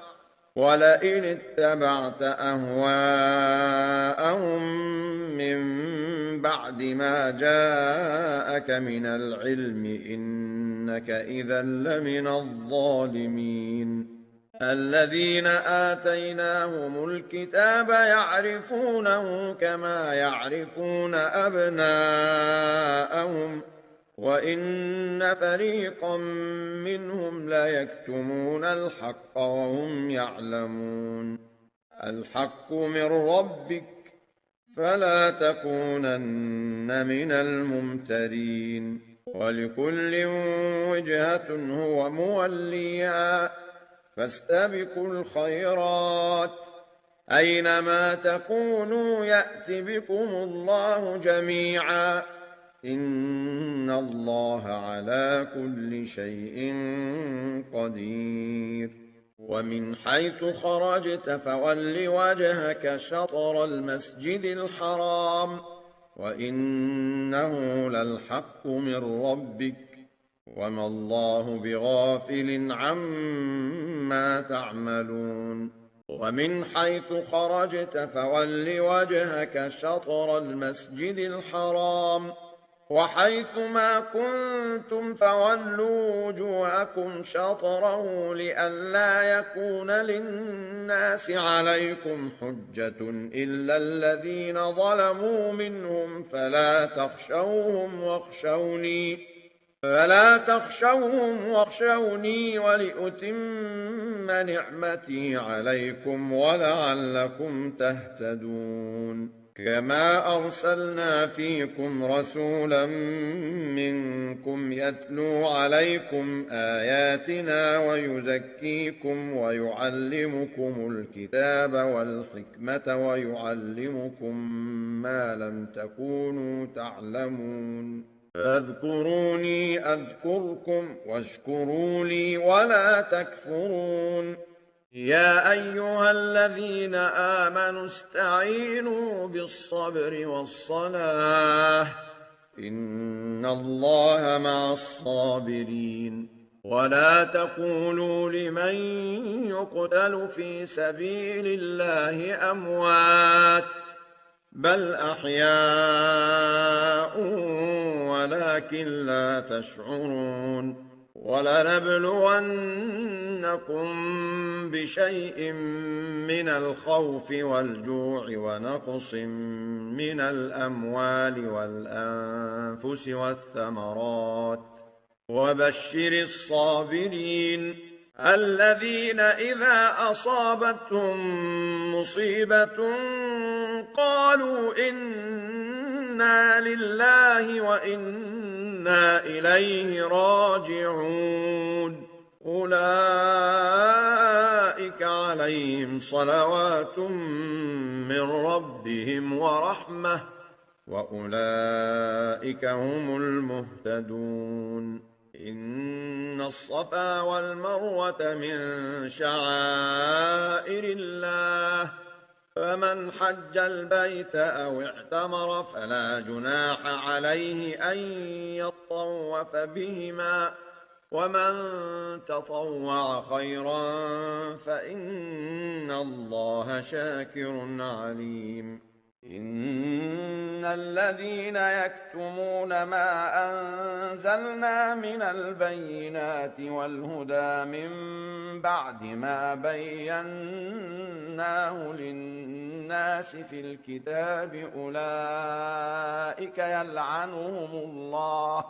ولئن اتبعت أهواءهم من بعد ما جاءك من العلم إنك إذا لمن الظالمين الذين آتيناهم الكتاب يعرفونه كما يعرفون أبناءهم وإن فريقا منهم ليكتمون الحق وهم يعلمون الحق من ربك فلا تكونن من الممترين ولكل وجهة هو موليها فاستبقوا الخيرات أينما تكونوا يأت بكم الله جميعا إن الله على كل شيء قدير ومن حيث خرجت فول وجهك شطر المسجد الحرام وإنه للحق من ربك وما الله بغافل عما تعملون ومن حيث خرجت فول وجهك شطر المسجد الحرام وحيث ما كنتم فولوا وجوهكم شطره لئلا يكون للناس عليكم حجة إلا الذين ظلموا منهم فلا تخشوهم واخشوني ولأتم نعمتي عليكم ولعلكم تهتدون كما أرسلنا فيكم رسولا منكم يتلو عليكم آياتنا ويزكيكم ويعلمكم الكتاب والحكمة ويعلمكم ما لم تكونوا تعلمون فاذكروني أذكركم واشكروا لي ولا تكفرون يا أيها الذين آمنوا استعينوا بالصبر والصلاة إن الله مع الصابرين ولا تقولوا لمن يقتل في سبيل الله أموات بل أحياء ولكن لا تشعرون ولنبلونكم بشيء من الخوف والجوع ونقص من الأموال والأنفس والثمرات وبشر الصابرين الذين إذا أصابتهم مصيبة قالوا إنا لله وإنا إليه راجعون أولئك عليهم صلوات من ربهم ورحمة وأولئك هم المهتدون إن الصفا والمروة من شعائر الله فمن حج البيت أو اعتمر فلا جناح عليه أن يطوف بهما ومن تطوع خيرا فإن الله شاكر عليم إن الذين يكتمون ما أنزلنا من البينات والهدى من بعد ما بيناه للناس في الكتاب أولئك يلعنهم الله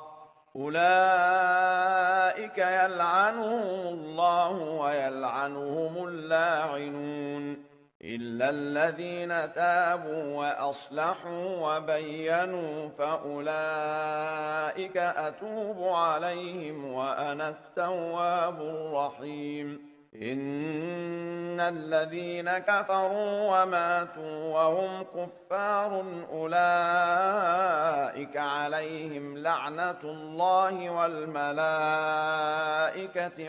ويلعنهم اللاعنون إلا الذين تابوا وأصلحوا وبينوا فأولئك أتوب عليهم وأنا التواب الرحيم إن الذين كفروا وماتوا وهم كفار أولئك عليهم لعنة الله والملائكة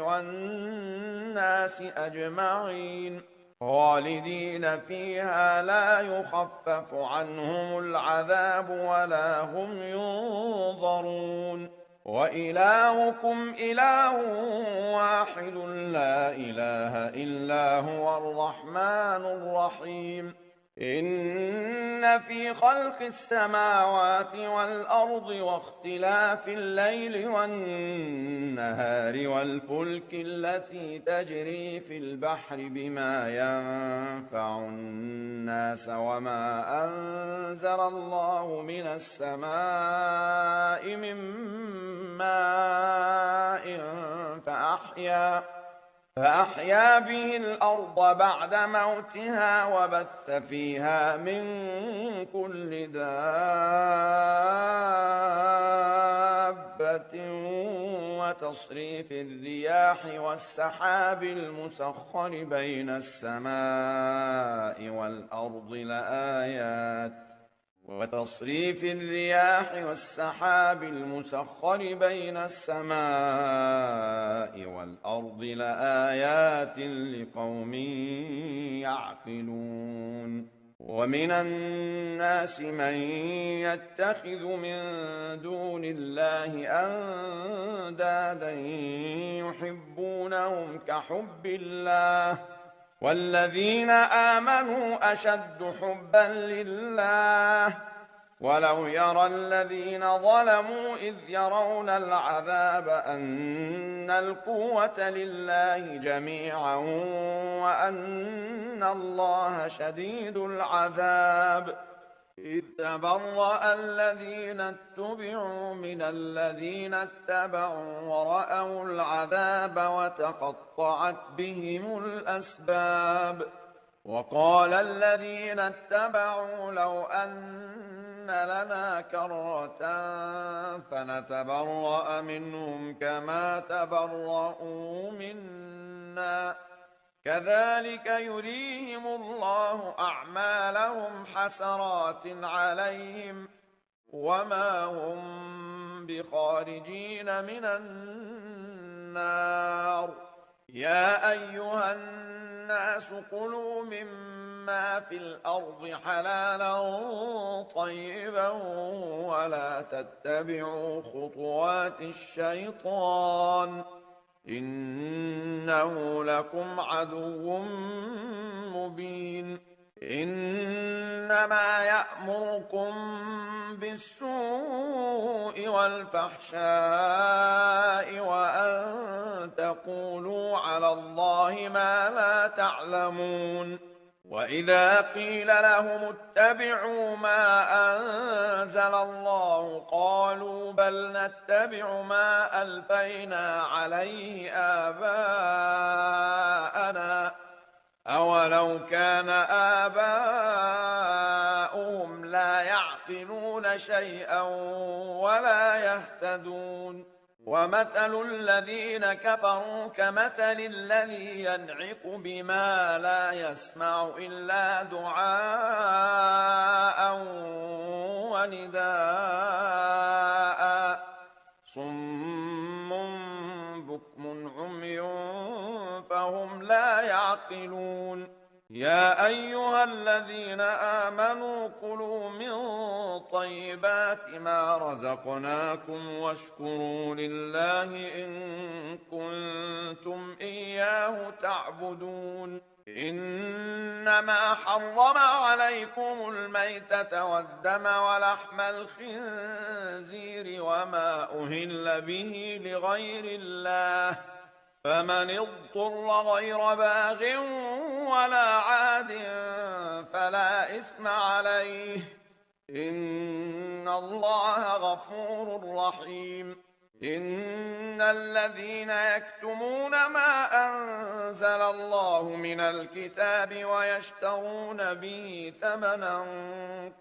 والناس أجمعين خالدين فيها لا يخفف عنهم العذاب ولا هم ينظرون وإلهكم إله واحد لا إله إلا هو الرحمن الرحيم إن في خلق السماوات والأرض واختلاف الليل والنهار والفلك التي تجري في البحر بما ينفع الناس وما أنزل الله من السماء من ماء فأحيا به الأرض بعد موتها وبث فيها من كل دابة وتصريف الرياح والسحاب المسخر بين السماء والأرض لآيات لقوم يعقلون ومن الناس من يتخذ من دون الله أندادا يحبونهم كحب الله والذين آمنوا أشد حبا لله ولو يرى الذين ظلموا إذ يرون العذاب أن القوة لله جميعا وأن الله شديد العذاب إذ تبرأ الذين اتبعوا من الذين اتبعوا ورأوا العذاب وتقطعت بهم الأسباب وقال الذين اتبعوا لو أن لنا كرة فنتبرأ منهم كما تبرؤوا منا كذلك يريهم الله أعمالهم حسرات عليهم وما هم بخارجين من النار يا أيها الناس كلوا مما في الأرض حلالا طيبا ولا تتبعوا خطوات الشيطان إنه لكم عدو مبين إنما يأمركم بالسوء والفحشاء وأن تقولوا على الله ما لا تعلمون وإذا قيل لهم اتبعوا ما أنزل الله قالوا بل نتبع ما ألفينا عليه آباءنا أولو كان آباؤهم لا يعقلون شيئا ولا يهتدون ومثل الذين كفروا كمثل الذي ينعق بما لا يسمع إلا دعاء ونداء صم بكم عمي فهم لا يعقلون يا أيها الذين آمنوا كلوا من طيبات ما رزقناكم واشكروا لله إن كنتم إياه تعبدون إنما حرم عليكم الميتة والدم ولحم الخنزير وما أهل به لغير الله فمن اضطر غير باغ ولا عاد فلا إثم عليه إن الله غفور رحيم إن الذين يكتمون ما أنزل الله من الكتاب ويشترون به ثمنا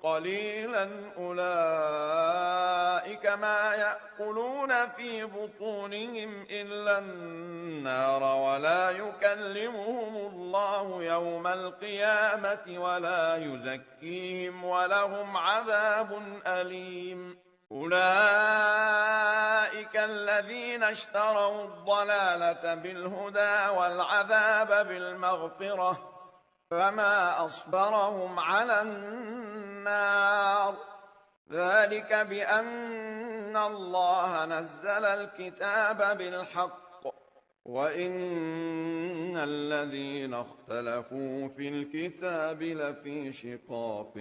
قليلا أولئك ما يأكلون في بطونهم إلا النار ولا يكلمهم الله يوم القيامة ولا يزكيهم ولهم عذاب أليم أولئك الذين اشتروا الضلالة بالهدى والعذاب بالمغفرة فما أصبرهم على النار ذلك بأن الله نزل الكتاب بالحق وإن الذين اختلفوا في الكتاب لفي شقاق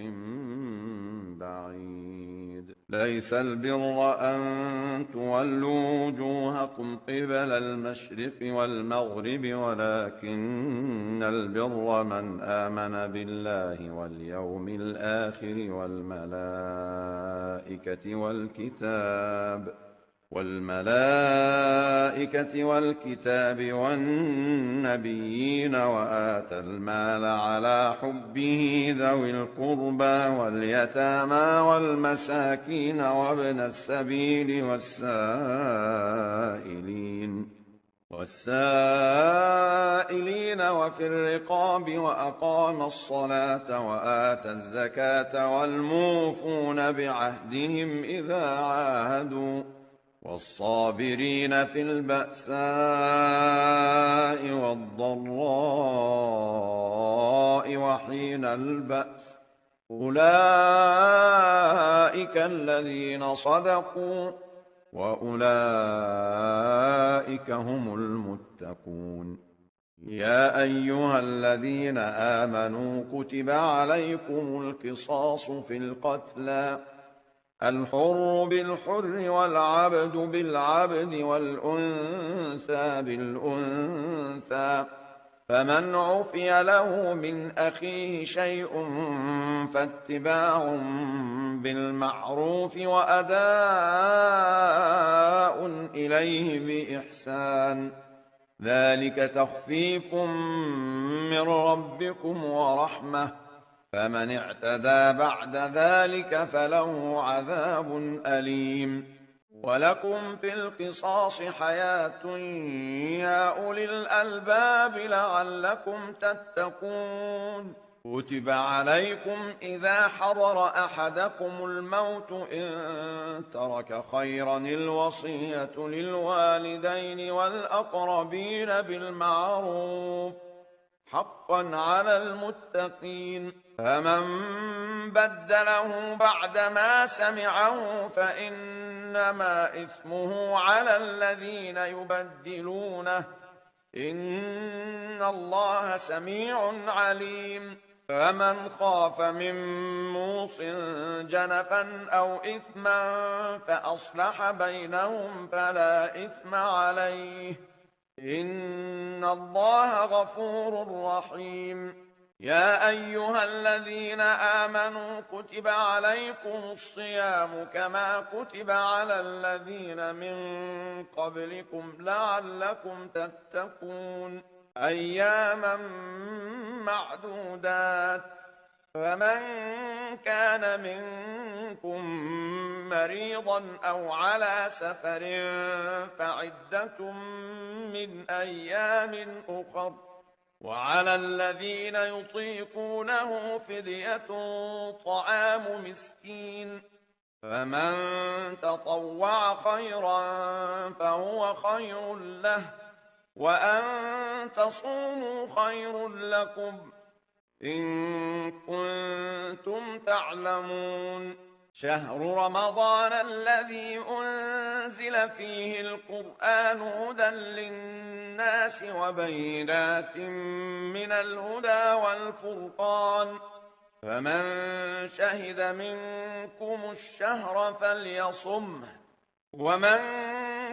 بعيد ليس البر أن تولوا وجوهكم قبل المشرق والمغرب ولكن البر من آمن بالله واليوم الآخر والملائكة والكتاب والنبيين وآتى المال على حبه ذوي القربى واليتامى والمساكين وابن السبيل والسائلين وفي الرقاب وأقام الصلاة وآتى الزكاة والموفون بعهدهم إذا عاهدوا والصابرين في البأساء والضراء وحين البأس أولئك الذين صدقوا وأولئك هم المتقون يا أيها الذين آمنوا كتب عليكم القصاص في القتلى الحر بالحر والعبد بالعبد والأنثى بالأنثى فمن عفي له من أخيه شيء فاتباع بالمعروف وأداء إليه بإحسان ذلك تخفيف من ربكم ورحمة فمن اعتدى بعد ذلك فله عذاب أليم ولكم في القصاص حياة يا أولي الألباب لعلكم تتقون كتب عليكم إذا حضر أحدكم الموت إن ترك خيرا الوصية للوالدين والأقربين بالمعروف حقا على المتقين فمن بدله بعدما سمعه فإنما إثمه على الذين يبدلونه إن الله سميع عليم فمن خاف من موص جنفا أو إثما فأصلح بينهم فلا إثم عليه إن الله غفور رحيم يا أيها الذين آمنوا كتب عليكم الصيام كما كتب على الذين من قبلكم لعلكم تتقون أياما معدودات فمن كان منكم مريضا أو على سفر فعدة من أيام أخر وعلى الذين يطيقونه فدية طعام مسكين فمن تطوع خيرا فهو خير له وأن تصوموا خير لكم إن كنتم تعلمون شهر رمضان الذي أنزل فيه القرآن هدى للناس وبينات من الهدى والفرقان فمن شهد منكم الشهر فليصمه ومن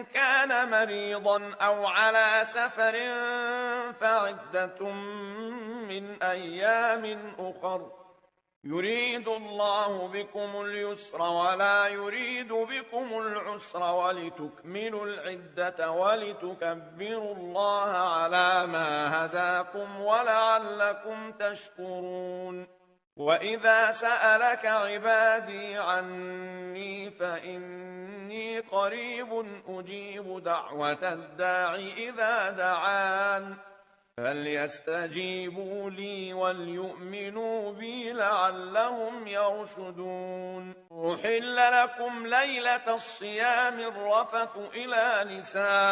كان مريضا أو على سفر فعدة من أيام أخر يريد الله بكم اليسر ولا يريد بكم العسر ولتكملوا العدة ولتكبروا الله على ما هداكم ولعلكم تشكرون وإذا سألك عبادي عني فإني قريب أجيب دعوة الداع إذا دعان فليستجيبوا لي وليؤمنوا بي لعلهم يرشدون أحل لكم ليلة الصيام الرفث إلى نسائكم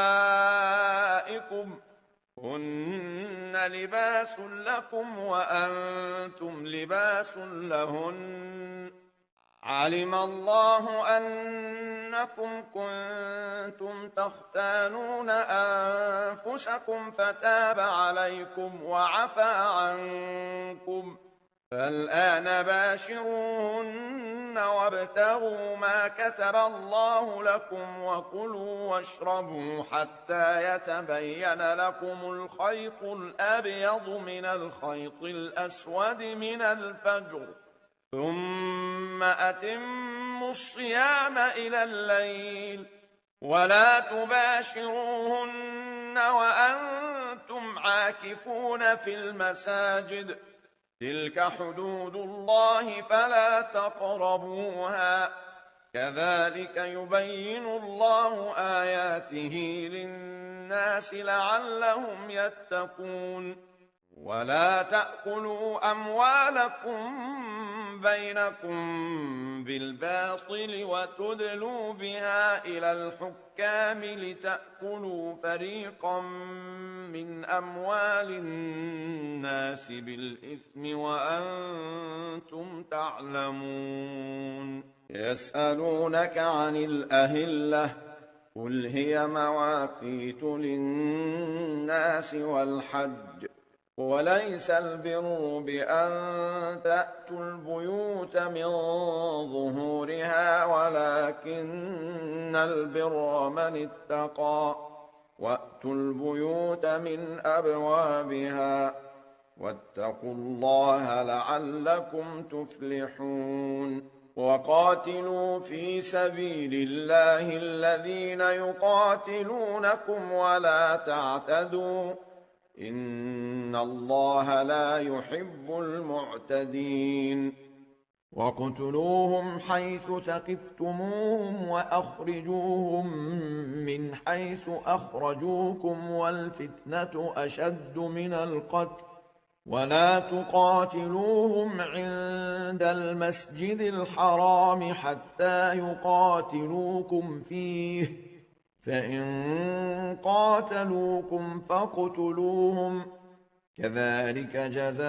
هن لباس لكم وأنتم لباس لهن علم الله أنكم كنتم تختانون أنفسكم فتاب عليكم وعفى عنكم فالآن باشروهن وابتغوا ما كتب الله لكم وكلوا واشربوا حتى يتبين لكم الخيط الأبيض من الخيط الأسود من الفجر ثم أتموا الصيام إلى الليل ولا تباشروهن وأنتم عاكفون في المساجد تلك حدود الله فلا تقربوها كذلك يبين الله آياته للناس لعلهم يتقون ولا تأكلوا أموالكم بينكم بالباطل وتدلوا بها إلى الحكام لتأكلوا فريقا من أموال الناس بالإثم وأنتم تعلمون يسألونك عن الأهلة قل هي مواقيت للناس والحج وليس البر بأن تأتوا البيوت من ظهورها ولكن البر من اتقى وأتوا البيوت من أبوابها واتقوا الله لعلكم تفلحون وقاتلوا في سبيل الله الذين يقاتلونكم ولا تعتدوا إن الله لا يحب المعتدين واقتلوهم حيث ثقفتموهم وأخرجوهم من حيث أخرجوكم والفتنة أشد من القتل ولا تقاتلوهم عند المسجد الحرام حتى يقاتلوكم فيه فإن قاتلوكم فاقتلوهم كذلك جزاء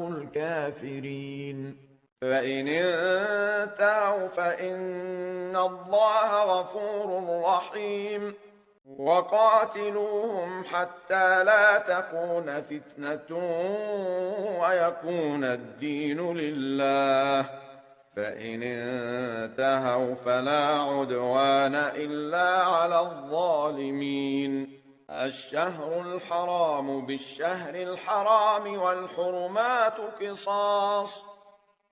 الكافرين فإن انتهوا فإن الله غفور رحيم وقاتلوهم حتى لا تكون فتنة ويكون الدين لله فإن انتهوا فلا عدوان إلا على الظالمين الشهر الحرام بالشهر الحرام والحرمات قصاص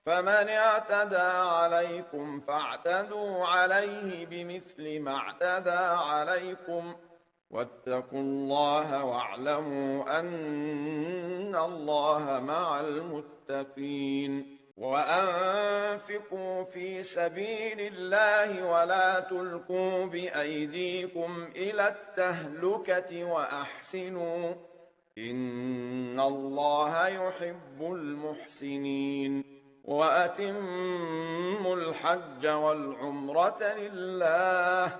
فمن اعتدى عليكم فاعتدوا عليه بمثل ما اعتدى عليكم واتقوا الله واعلموا أن الله مع المتقين وأنفقوا في سبيل الله ولا تلقوا بأيديكم إلى التهلكة وأحسنوا إن الله يحب المحسنين وأتموا الحج والعمرة لله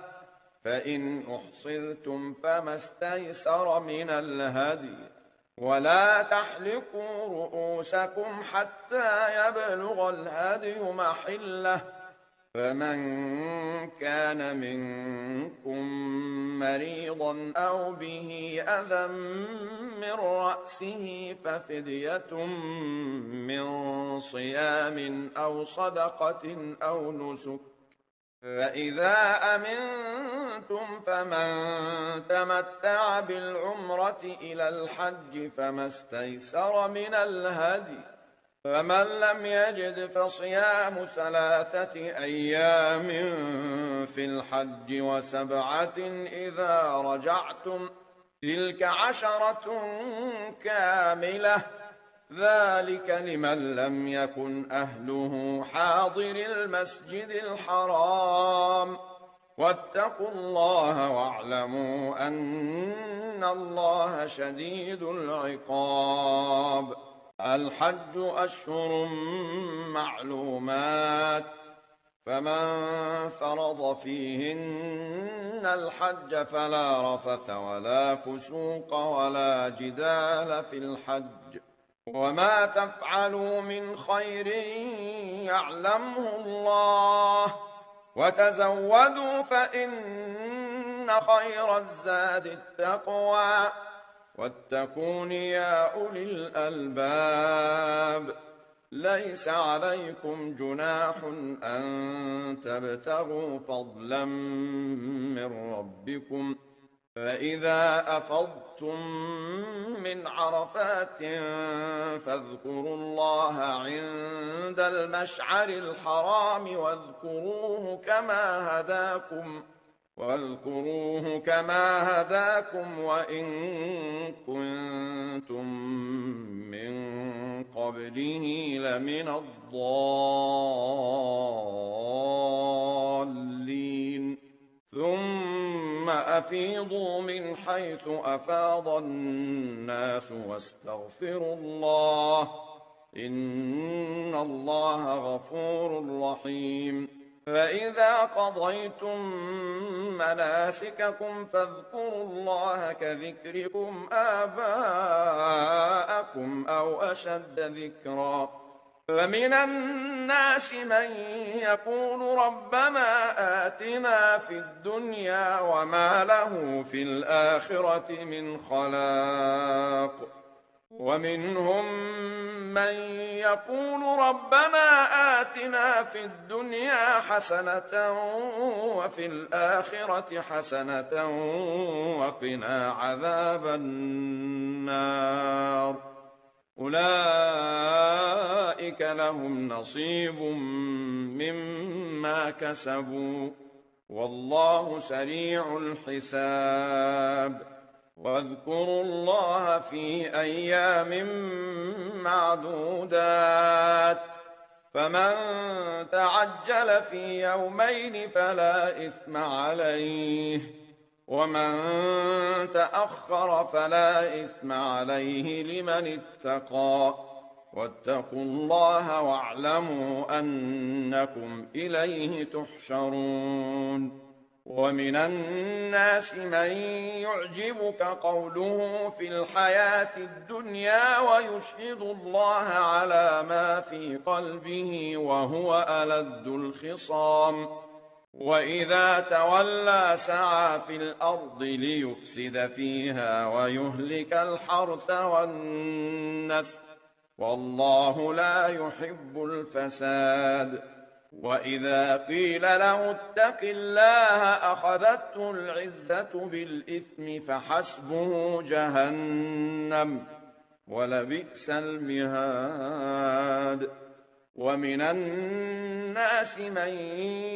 فإن أحصرتم فما استيسر من الهدي ولا تحلقوا رؤوسكم حتى يبلغ الهدي محله فمن كان منكم مريضا أو به أذى من رأسه ففدية من صيام أو صدقة أو نسك فإذا أمنتم فمن تمتع بالعمرة إلى الحج فما استيسر من الهدي فمن لم يجد فصيام 3 أيام في الحج و7 إذا رجعتم تلك 10 كاملة ذلك لمن لم يكن أهله حاضر المسجد الحرام واتقوا الله واعلموا أن الله شديد العقاب الحج أشهر معلومات فمن فرض فيهن الحج فلا رفث ولا فسوق ولا جدال في الحج، وما تفعلوا من خير يعلمه الله، وتزودوا فإن خير الزاد التقوى، واتقون يا أولي الألباب. ليس عليكم جناح أن تبتغوا فضلا من ربكم، فإذا أفضتم من عرفات فاذكروا الله عند المشعر الحرام واذكروه كما هداكم وإن كنتم من قبله لمن الضالين. ثم أفيضوا من حيث أفاض الناس واستغفروا الله، إن الله غفور رحيم. فإذا قضيتم مناسككم فاذكروا الله كذكركم آباءكم أو أشد ذكرا. فمن الناس من يقول ربنا آتنا في الدنيا وما له في الآخرة من خلاق، ومنهم من يقول ربنا آتنا في الدنيا حسنة وفي الآخرة حسنة وقنا عذاب النار. أولئك لهم نصيب مما كسبوا، والله سريع الحساب. واذكروا الله في أيام معدودات، فمن تعجل في يومين فلا إثم عليه، ومن تأخر فلا إثم عليه لمن اتقى. واتقوا الله واعلموا أنكم إليه تحشرون. ومن الناس من يعجبك قوله في الحياة الدنيا ويشهد الله على ما في قلبه وهو ألد الخصام، وإذا تولى سعى في الأرض ليفسد فيها ويهلك الحرث والنسل، والله لا يحب الفساد. وإذا قيل له اتق الله أخذته العزة بالإثم فحسبه جهنم ولبئس المهاد. ومن الناس من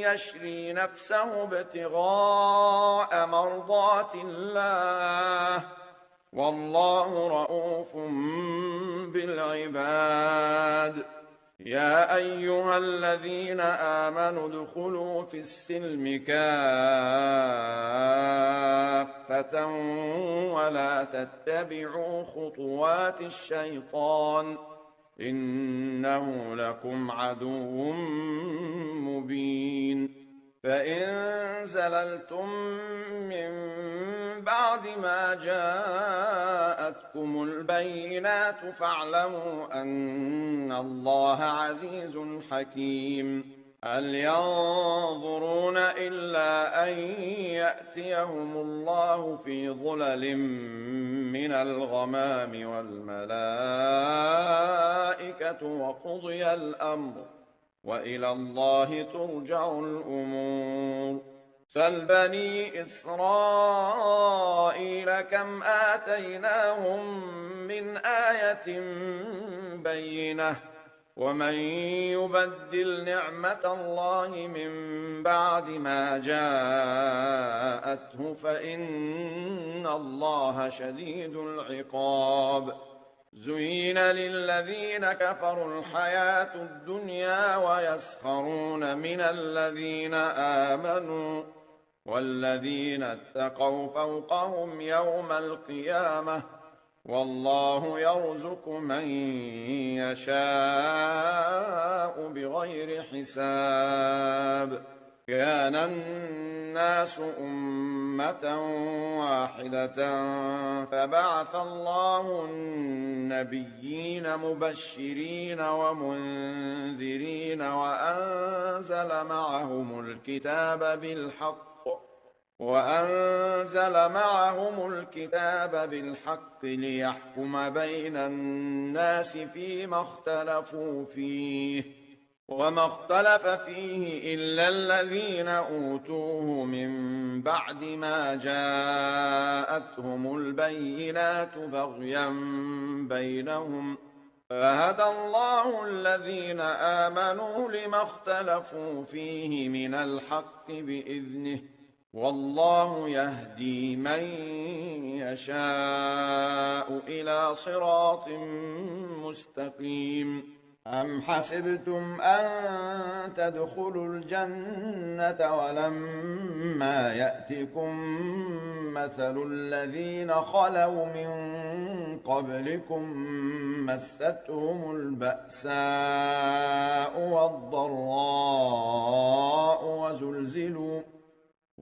يشري نفسه ابتغاء مرضات الله، والله رؤوف بالعباد. يا أيها الذين آمنوا ادخلوا في السلم كافة ولا تتبعوا خطوات الشيطان، إنه لكم عدو مبين. فإن زللتم من بعد ما جاءتكم البينات فاعلموا أن الله عزيز حكيم. هل ينظرون إلا أن يأتيهم الله في ظلل من الغمام والملائكة وقضي الأمر وإلى الله ترجع الأمور. سل بني إسرائيل كم آتيناهم من آية بينة، ومن يبدل نعمة الله من بعد ما جاءته فإن الله شديد العقاب. زين للذين كفروا الحياة الدنيا ويسخرون من الذين آمنوا، والذين اتقوا فوقهم يوم القيامة والله يرزق من يشاء بغير حساب. كان الناس أمة واحدة فبعث الله النبيين مبشرين ومنذرين وأنزل معهم الكتاب بالحق ليحكم بين الناس فيما اختلفوا فيه، وما اختلف فيه إلا الذين أوتوه من بعد ما جاءتهم البينات بغيا بينهم، فهدى الله الذين آمنوا لما اختلفوا فيه من الحق بإذنه، والله يهدي من يشاء إلى صراط مستقيم. أم حسبتم أن تدخلوا الجنة ولما يأتكم مثل الذين خلوا من قبلكم مستهم البأساء والضراء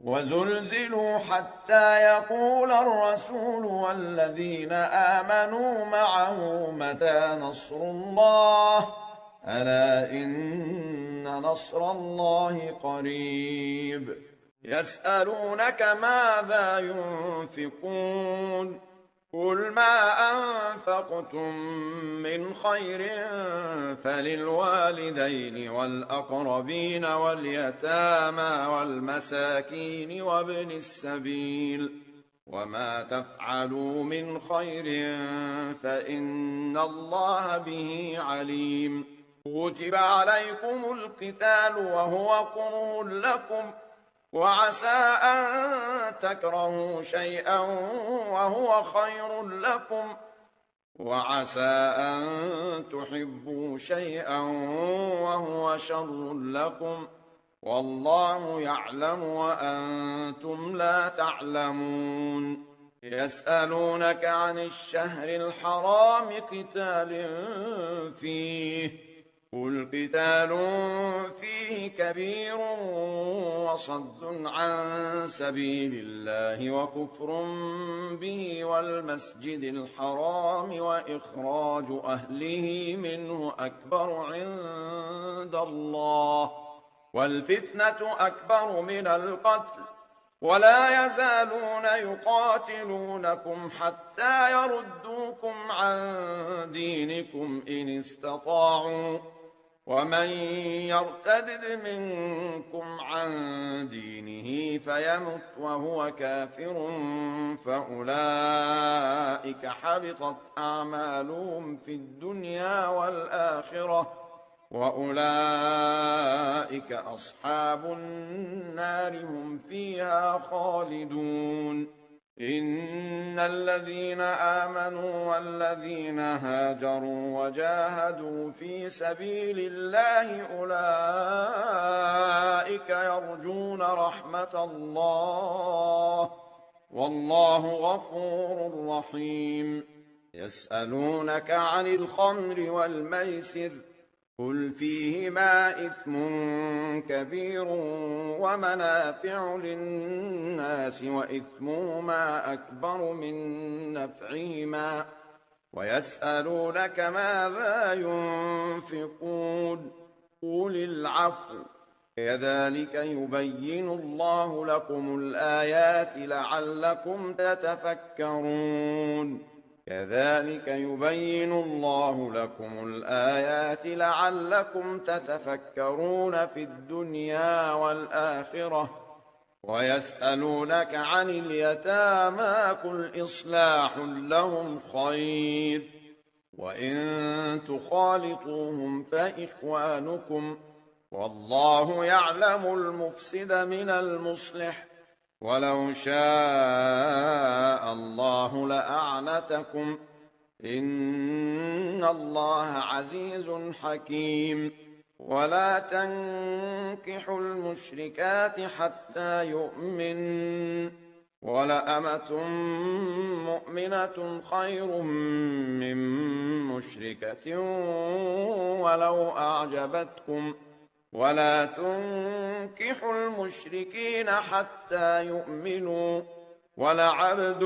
وزلزلوا حتى يقول الرسول والذين آمنوا معه متى نصر الله، ألا إن نصر الله قريب. يسألونك ماذا ينفقون قل ما أنفقتم من خير فللوالدين والأقربين واليتامى والمساكين وابن السبيل، وما تفعلوا من خير فإن الله به عليم. كتب عليكم القتال وهو كره لكم، وعسى أن تكرهوا شيئا وهو خير لكم، وعسى أن تحبوا شيئا وهو شر لكم، والله يعلم وأنتم لا تعلمون. يسألونك عن الشهر الحرام قتال فيه، قل قتال فيه كبير وصد عن سبيل الله وكفر به والمسجد الحرام وإخراج أهله منه أكبر عند الله، والفتنة أكبر من القتل، ولا يزالون يقاتلونكم حتى يردوكم عن دينكم إن استطاعوا، ومن يرتد منكم عن دينه فيمت وهو كافر فأولئك حبطت أعمالهم في الدنيا والآخرة، وأولئك أصحاب النار هم فيها خالدون. إن الذين آمنوا والذين هاجروا وجاهدوا في سبيل الله أولئك يرجون رحمة الله، والله غفور رحيم. يسألونك عن الخمر والميسر قل فيهما إثم كبير ومنافع للناس وإثمهما أكبر من نفعهما، ويسألونك ماذا ينفقون قل العفو، كذلك يبين الله لكم الآيات لعلكم تتفكرون. كذلك يبين الله لكم الآيات لعلكم تتفكرون في الدنيا والآخرة. ويسألونك عن اليتامى قل إصلاح لهم خير، وإن تخالطوهم فإخوانكم، والله يعلم المفسد من المصلح، ولو شاء الله لأعنتكم، إن الله عزيز حكيم. ولا تنكحوا المشركات حتى يؤمن، ولأمة مؤمنة خير من مشركة ولو أعجبتكم ولا تنكحوا المشركين حتى يؤمنوا ولعبد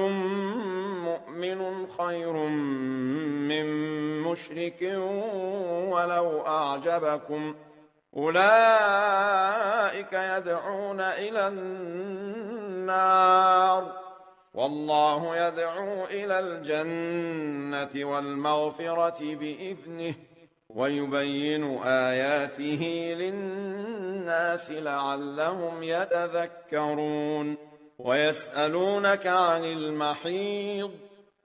مؤمن خير من مشرك ولو أعجبكم أولئك يدعون إلى النار والله يدعو إلى الجنة والمغفرة بإذنه ويبين آياته للناس لعلهم يتذكرون ويسألونك عن المحيض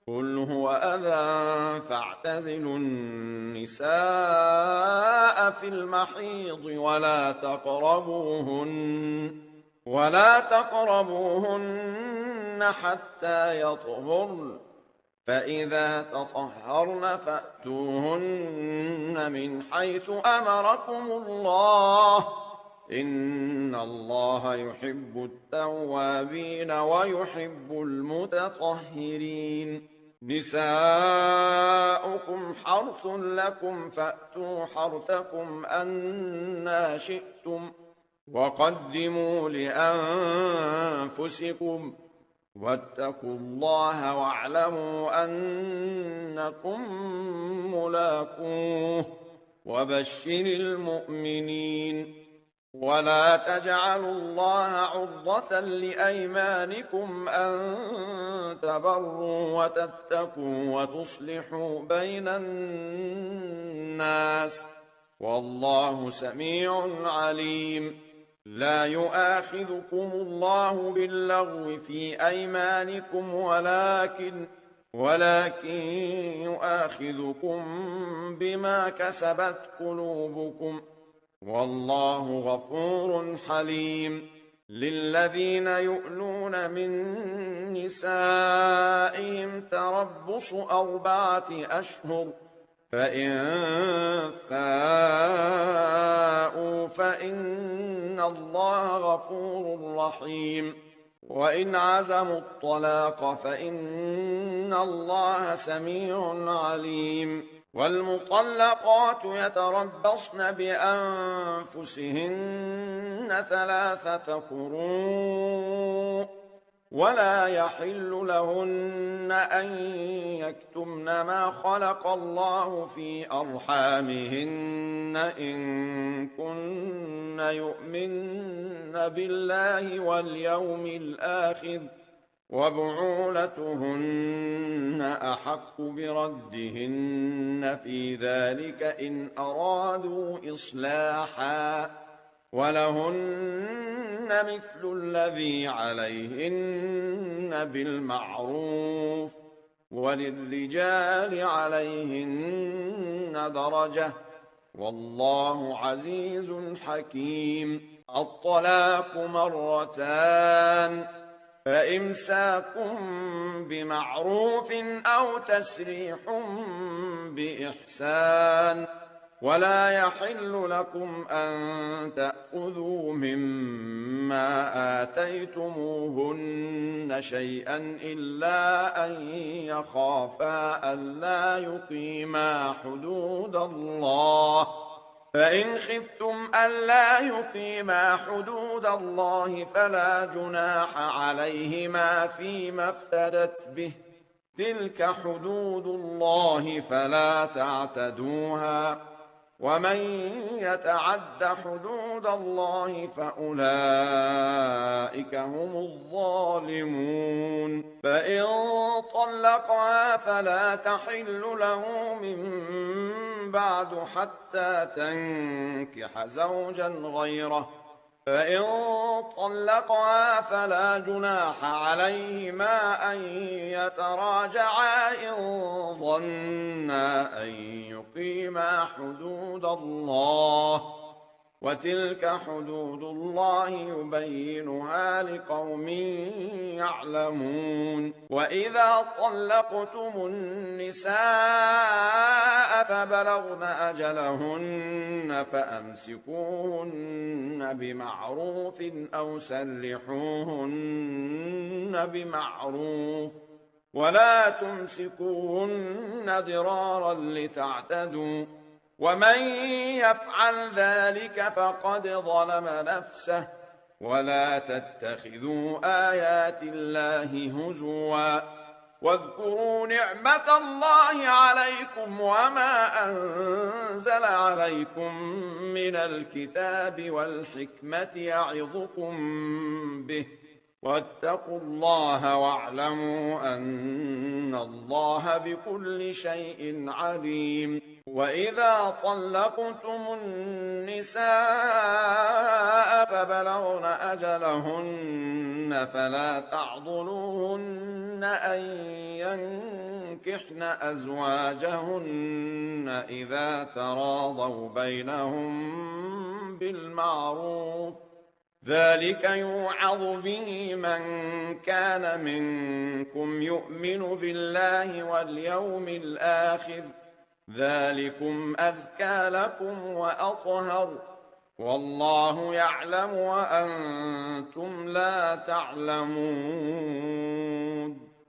قل هو أذى فاعتزلوا النساء في المحيض ولا تقربوهن حتى يطهرن فإذا تطهرن فأتوهن من حيث أمركم الله إن الله يحب التوابين ويحب المتطهرين نساؤكم حرث لكم فأتوا حرثكم أنى شئتم وقدموا لأنفسكم واتقوا الله واعلموا أنكم ملاقوه وبشر المؤمنين ولا تجعلوا الله عرضة لأيمانكم أن تبروا وتتقوا وتصلحوا بين الناس والله سميع عليم لا يؤاخذكم الله باللغو في أيمانكم ولكن يؤاخذكم بما كسبت قلوبكم والله غفور حليم للذين يؤلون من نسائهم تربص 4 أشهر فإن فاءوا فإن الله غفور رحيم وإن عزموا الطلاق فإن الله سميع عليم والمطلقات يتربصن بأنفسهن 3 قروء ولا يحل لهن أن يكتمن ما خلق الله في أرحامهن إن كن يؤمن بالله واليوم الآخر وبعولتهن أحق بردهن في ذلك إن أرادوا إصلاحا ولهن مثل الذي عليهن بالمعروف وللرجال عليهن درجة والله عزيز حكيم الطلاق 2 فإمساك بمعروف أو تسريح بإحسان ولا يحل لكم أن تأخذوا مما آتيتموهن شيئا إلا أن يخافا ألا يقيما حدود الله فإن خفتم ألا يقيما حدود الله فلا جناح عليهما فيما افتدت به تلك حدود الله فلا تعتدوها ومن يتعد حدود الله فأولئك هم الظالمون فإن طلقها فلا تحل له من بعد حتى تنكح زوجا غيره فإن طلقها فلا جناح عليهما أن يتراجعا إن ظنا أن يقيما حدود الله وتلك حدود الله يبينها لقوم يعلمون وإذا طلقتم النساء فبلغن أجلهن فأمسكوهن بمعروف أو سرحوهن بمعروف ولا تمسكوهن ضرارا لتعتدوا ومن يفعل ذلك فقد ظلم نفسه ولا تتخذوا آيات الله هزوا واذكروا نعمة الله عليكم وما أنزل عليكم من الكتاب والحكمة يعظكم به واتقوا الله واعلموا أن الله بكل شيء عليم وإذا طلقتم النساء فبلغن أجلهن فلا تعضلوهن أن ينكحن أزواجهن إذا تراضوا بينهم بالمعروف ذلك يوعظ به من كان منكم يؤمن بالله واليوم الآخر ذلكم أزكى لكم وأطهر والله يعلم وأنتم لا تعلمون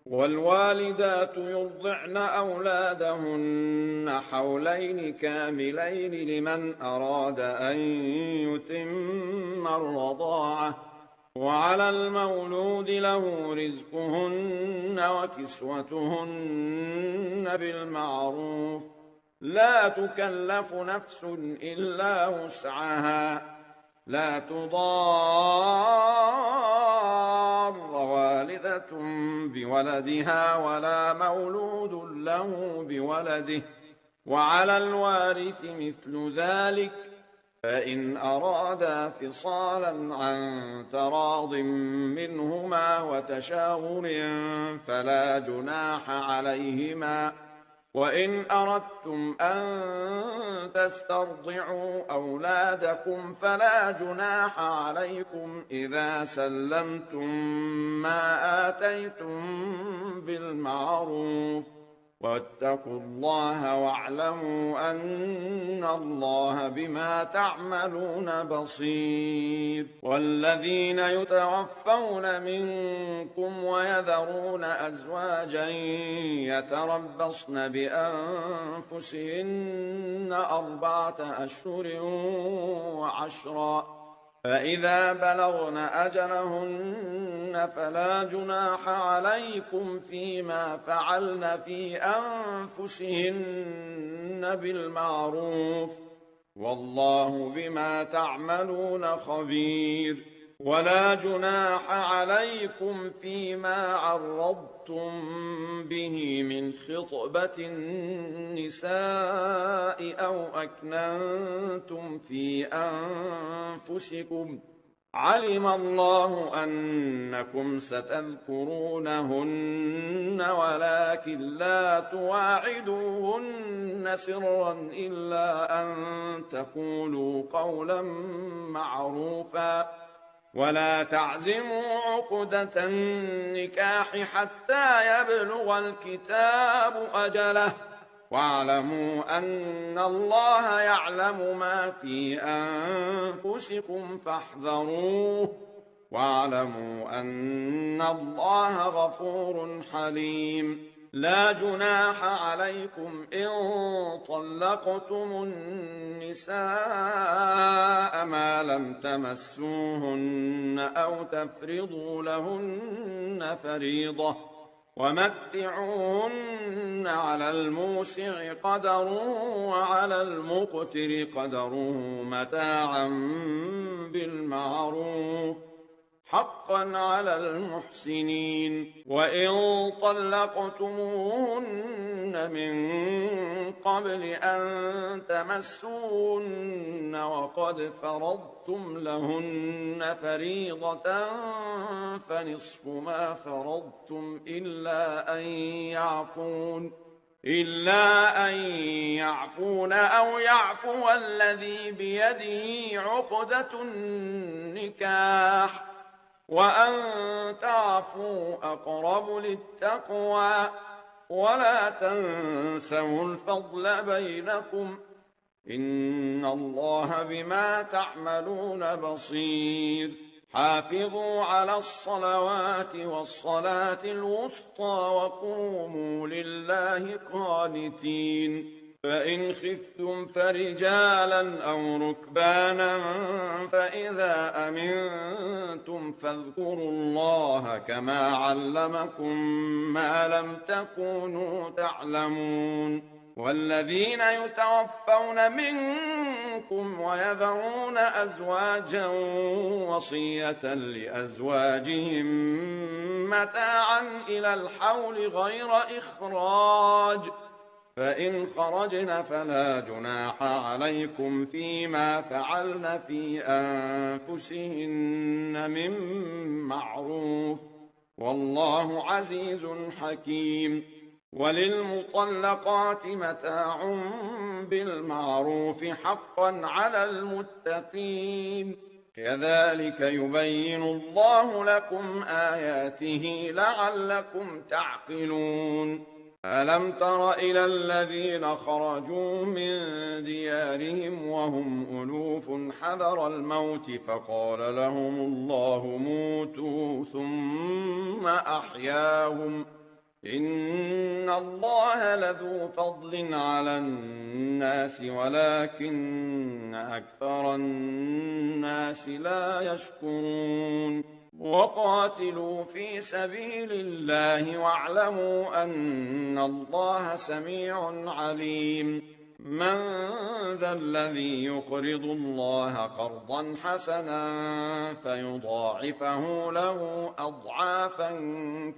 والوالدات يرضعن أولادهن حولين كاملين لمن أراد أن يتم الرضاعة وعلى المولود له رزقهن وكسوتهن بالمعروف لا تكلف نفس إلا وسعها لا تضار والدة بولدها ولا مولود له بولده وعلى الوارث مثل ذلك فإن أرادا فصالا عن تراض منهما وتشاور فلا جناح عليهما وإن أردتم أن تسترضعوا أولادكم فلا جناح عليكم إذا سلمتم ما آتيتم بالمعروف واتقوا الله واعلموا أن الله بما تعملون بصير والذين يتوفون منكم ويذرون أزواجا يتربصن بأنفسهن 4 أشهر و10 فإذا بلغن أجلهن فلا جناح عليكم فيما فعلن في أنفسهن بالمعروف والله بما تعملون خبير ولا جناح عليكم فيما عرضتم به من خطبة النساء أو أكننتم في أنفسكم علم الله أنكم ستذكرونهن ولكن لا تواعدوهن سرا إلا أن تقولوا قولا معروفا ولا تعزموا عقدة النكاح حتى يبلغ الكتاب أجله واعلموا أن الله يعلم ما في أنفسكم فاحذروه واعلموا أن الله غفور حليم لا جناح عليكم إن طلقتم النساء ما لم تمسوهن أو تفرضوا لهن فريضة ومتعوهن على الموسع قدره وعلى المقتر قدره متاعا بالمعروف حقا على المحسنين وإن طلقتموهن من قبل أن تمسوهن وقد فرضتم لهن فريضة فنصف ما فرضتم إلا أن يعفون إلا أن يعفون أو يعفو الذي بيده عقدة النكاح وأن تعفوا أقرب للتقوى ولا تنسوا الفضل بينكم إن الله بما تعملون بصير حافظوا على الصلوات والصلاة الوسطى وقوموا لله قانتين فإن خفتم فرجالا أو ركبانا فإذا أمنتم فاذكروا الله كما علمكم ما لم تكونوا تعلمون والذين يتوفون منكم ويذرون أزواجا وصية لأزواجهم متاعا إلى الحول غير إخراج فإن خرجن فلا جناح عليكم فيما فعلن في أنفسهن من معروف والله عزيز حكيم وللمطلقات متاع بالمعروف حقا على المتقين كذلك يبين الله لكم آياته لعلكم تعقلون ألم تر إلى الذين خرجوا من ديارهم وهم ألوف حذر الموت فقال لهم الله موتوا ثم أحياهم إن الله لذو فضل على الناس ولكن أكثر الناس لا يشكرون وقاتلوا في سبيل الله واعلموا أن الله سميع عليم من ذا الذي يقرض الله قرضا حسنا فيضاعفه له أضعافا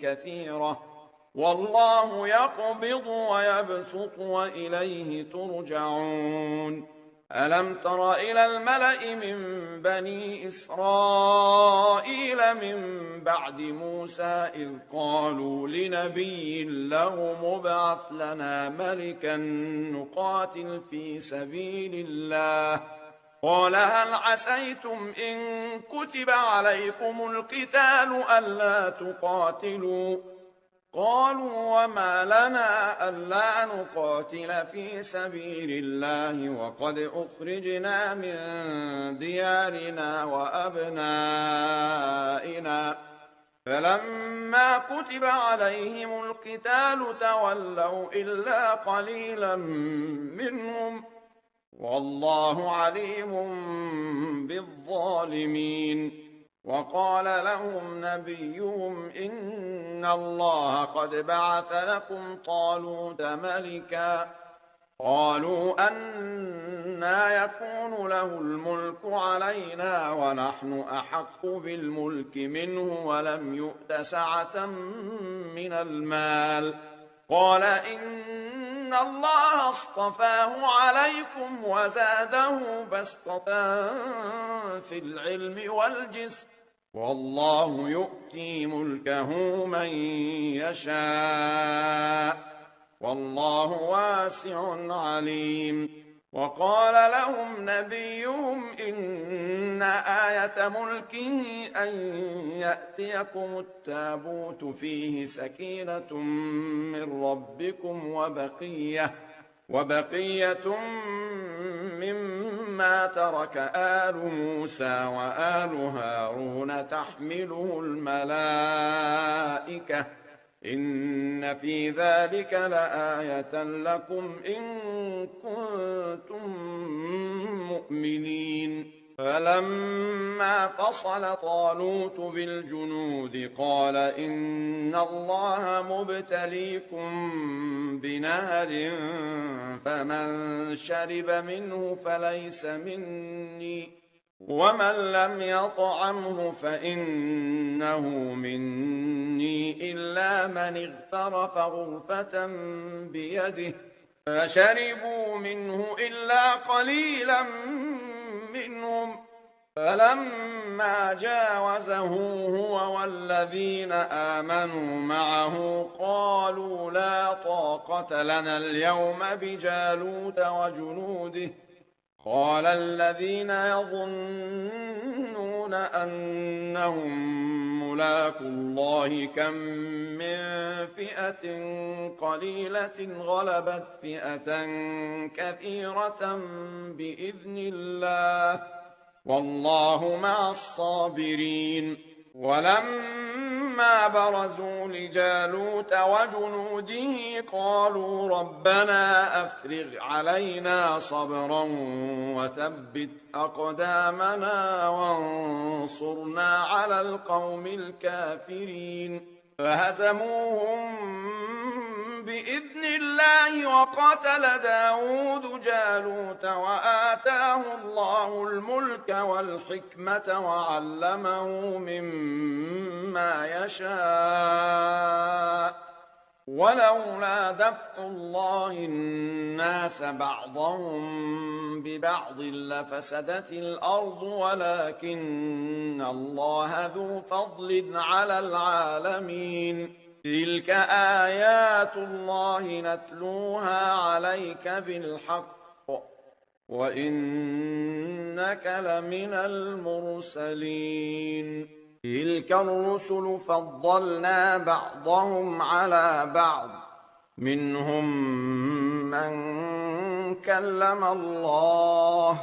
كثيرة والله يقبض ويبسط وإليه ترجعون ألم تر إلى الملأ من بني إسرائيل من بعد موسى إذ قالوا لنبي له مبعث لنا ملكا نقاتل في سبيل الله قال هل عسيتم إن كتب عليكم القتال ألا تقاتلوا قالوا وما لنا ألا نقاتل في سبيل الله وقد أخرجنا من ديارنا وأبنائنا فلما كتب عليهم القتال تولوا إلا قليلا منهم والله عليم بالظالمين وقال لهم نبيهم إن الله قد بعث لكم طالوت ملكا قالوا أنى يكون له الملك علينا ونحن أحق بالملك منه ولم يؤت سعة من المال قال إن الله اصطفاه عليكم وزاده بسطة في العلم والجسم والله يؤتي ملكه من يشاء والله واسع عليم وقال لهم نبيهم إن آية ملكه أن يأتيكم التابوت فيه سكينة من ربكم وبقية مما ترك آل موسى وآل هارون تحمله الملائكة إن في ذلك لآية لكم إن كنتم مؤمنين فلما فصل طالوت بالجنود قال إن الله مبتليكم بنهر فمن شرب منه فليس مني ومن لم يطعمه فإنه مني إلا من اغترف غرفة بيده فشربوا منه إلا قليلا منهم فلما جاوزه هو والذين آمنوا معه قالوا لا طاقة لنا اليوم بجالوت وجنوده قال الذين يظنون أنهم ملاقو الله كم من فئة قليلة غلبت فئة كثيرة بإذن الله والله مع الصابرين ولما برزوا لجالوت وجنوده قالوا ربنا أفرغ علينا صبرا وثبت أقدامنا وانصرنا على القوم الكافرين فهزموهم بإذن الله وقتل داود جالوت وآتاه الله الملك والحكمة وعلمه مما يشاء ولولا دفع الله الناس بعضهم ببعض لفسدت الأرض ولكن الله ذو فضل على العالمين تلك آيات الله نتلوها عليك بالحق وإنك لمن المرسلين تلك الرسل فضلنا بعضهم على بعض منهم من كلم الله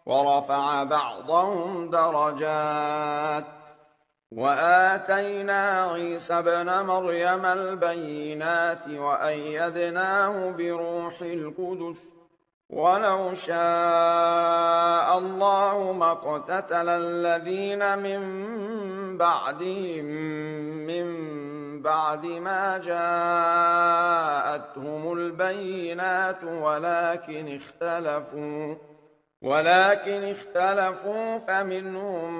ورفع بعضهم درجات وآتينا عيسى ابن مريم البينات وأيدناه بروح القدس ولو شاء الله ما اقتتل الذين من بعدهم من بعد ما جاءتهم البينات ولكن اختلفوا فمنهم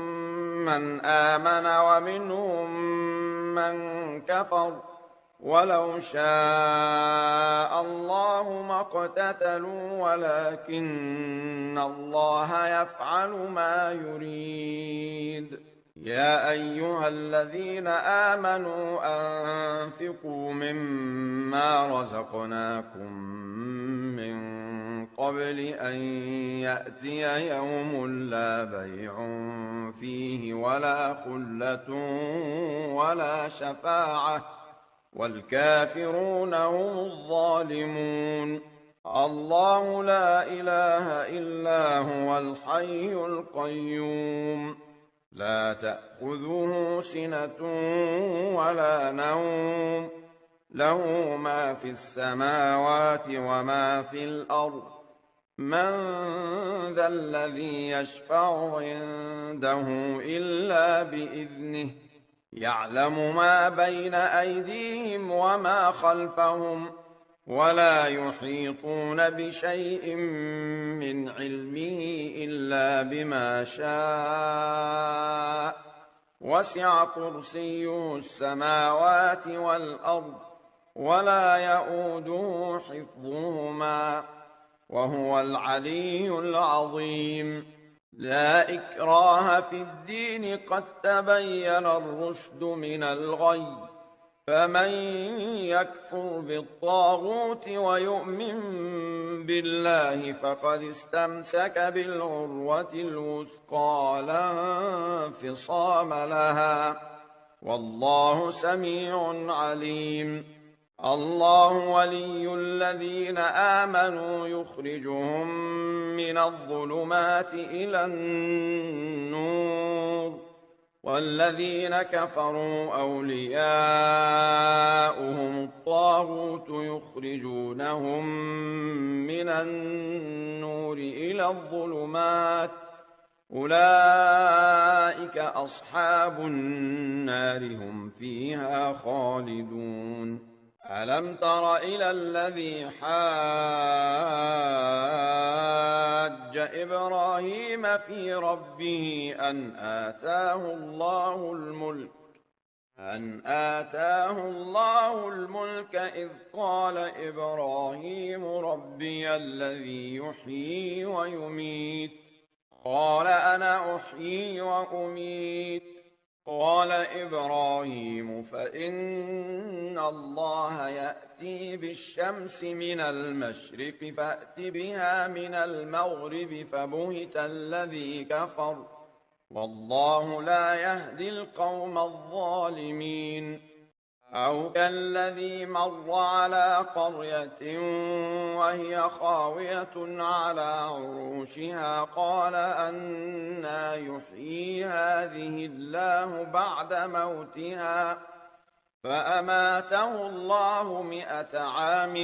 من آمن ومنهم من كفر ولو شاء الله ما اقتتلوا ولكن الله يفعل ما يريد يا أيها الذين آمنوا أنفقوا مما رزقناكم من قبل أن يأتي يوم لا بيع فيه ولا خلة ولا شفاعة والكافرون هم الظالمون الله لا إله إلا هو الحي القيوم لا تأخذه سنة ولا نوم له ما في السماوات وما في الأرض من ذا الذي يشفع عنده إلا بإذنه يعلم ما بين أيديهم وما خلفهم ولا يحيطون بشيء من علمه إلا بما شاء وسع كرسيه السماوات والأرض ولا يؤوده حفظهما وهو العلي العظيم لا إكراه في الدين قد تبين الرشد من الغي فمن يكفر بالطاغوت ويؤمن بالله فقد استمسك بالعروة الوثقى لا انفصام لها والله سميع عليم الله ولي الذين آمنوا يخرجهم من الظلمات إلى النور والذين كفروا أولياؤهم الطاغوت يخرجونهم من النور إلى الظلمات أولئك أصحاب النار هم فيها خالدون ألم تر إلى الذي حاج إبراهيم في ربه أن آتاه الله الملك إذ قال إبراهيم ربي الذي يحيي ويميت قال أنا أحيي وأميت. قال إبراهيم فإن الله يأتي بالشمس من المشرق فأت بها من المغرب فبهت الذي كفر والله لا يهدي القوم الظالمين. أو كالذي مر على قرية وهي خاوية على عروشها قال أنى يحيي هذه الله بعد موتها فأماته الله 100 عام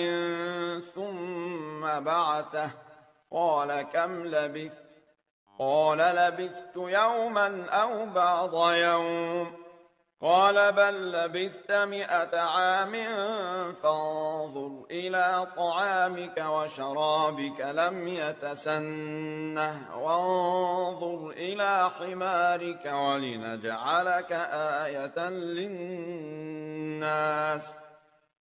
ثم بعثه قال كم لبثت؟ قال لبثت يوما أو بعض يوم. قال بل لبثت 100 عام فانظر إلى طعامك وشرابك لم يتسنه وانظر إلى حمارك ولنجعلك آية للناس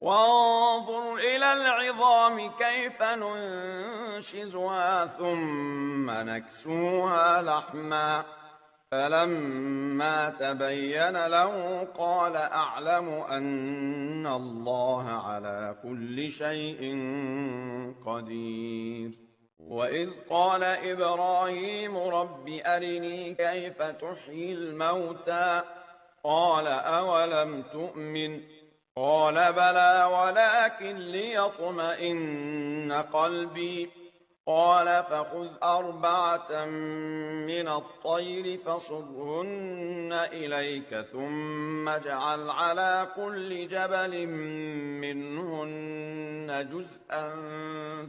وانظر إلى العظام كيف ننشزها ثم نكسوها لحما فلما تبين له قال أعلم أن الله على كل شيء قدير. وإذ قال إبراهيم رب أرني كيف تحيي الموتى قال أولم تؤمن قال بلى ولكن ليطمئن قلبي قال فخذ 4 من الطير فصرهن إليك ثم اجعل على كل جبل منهن جزءا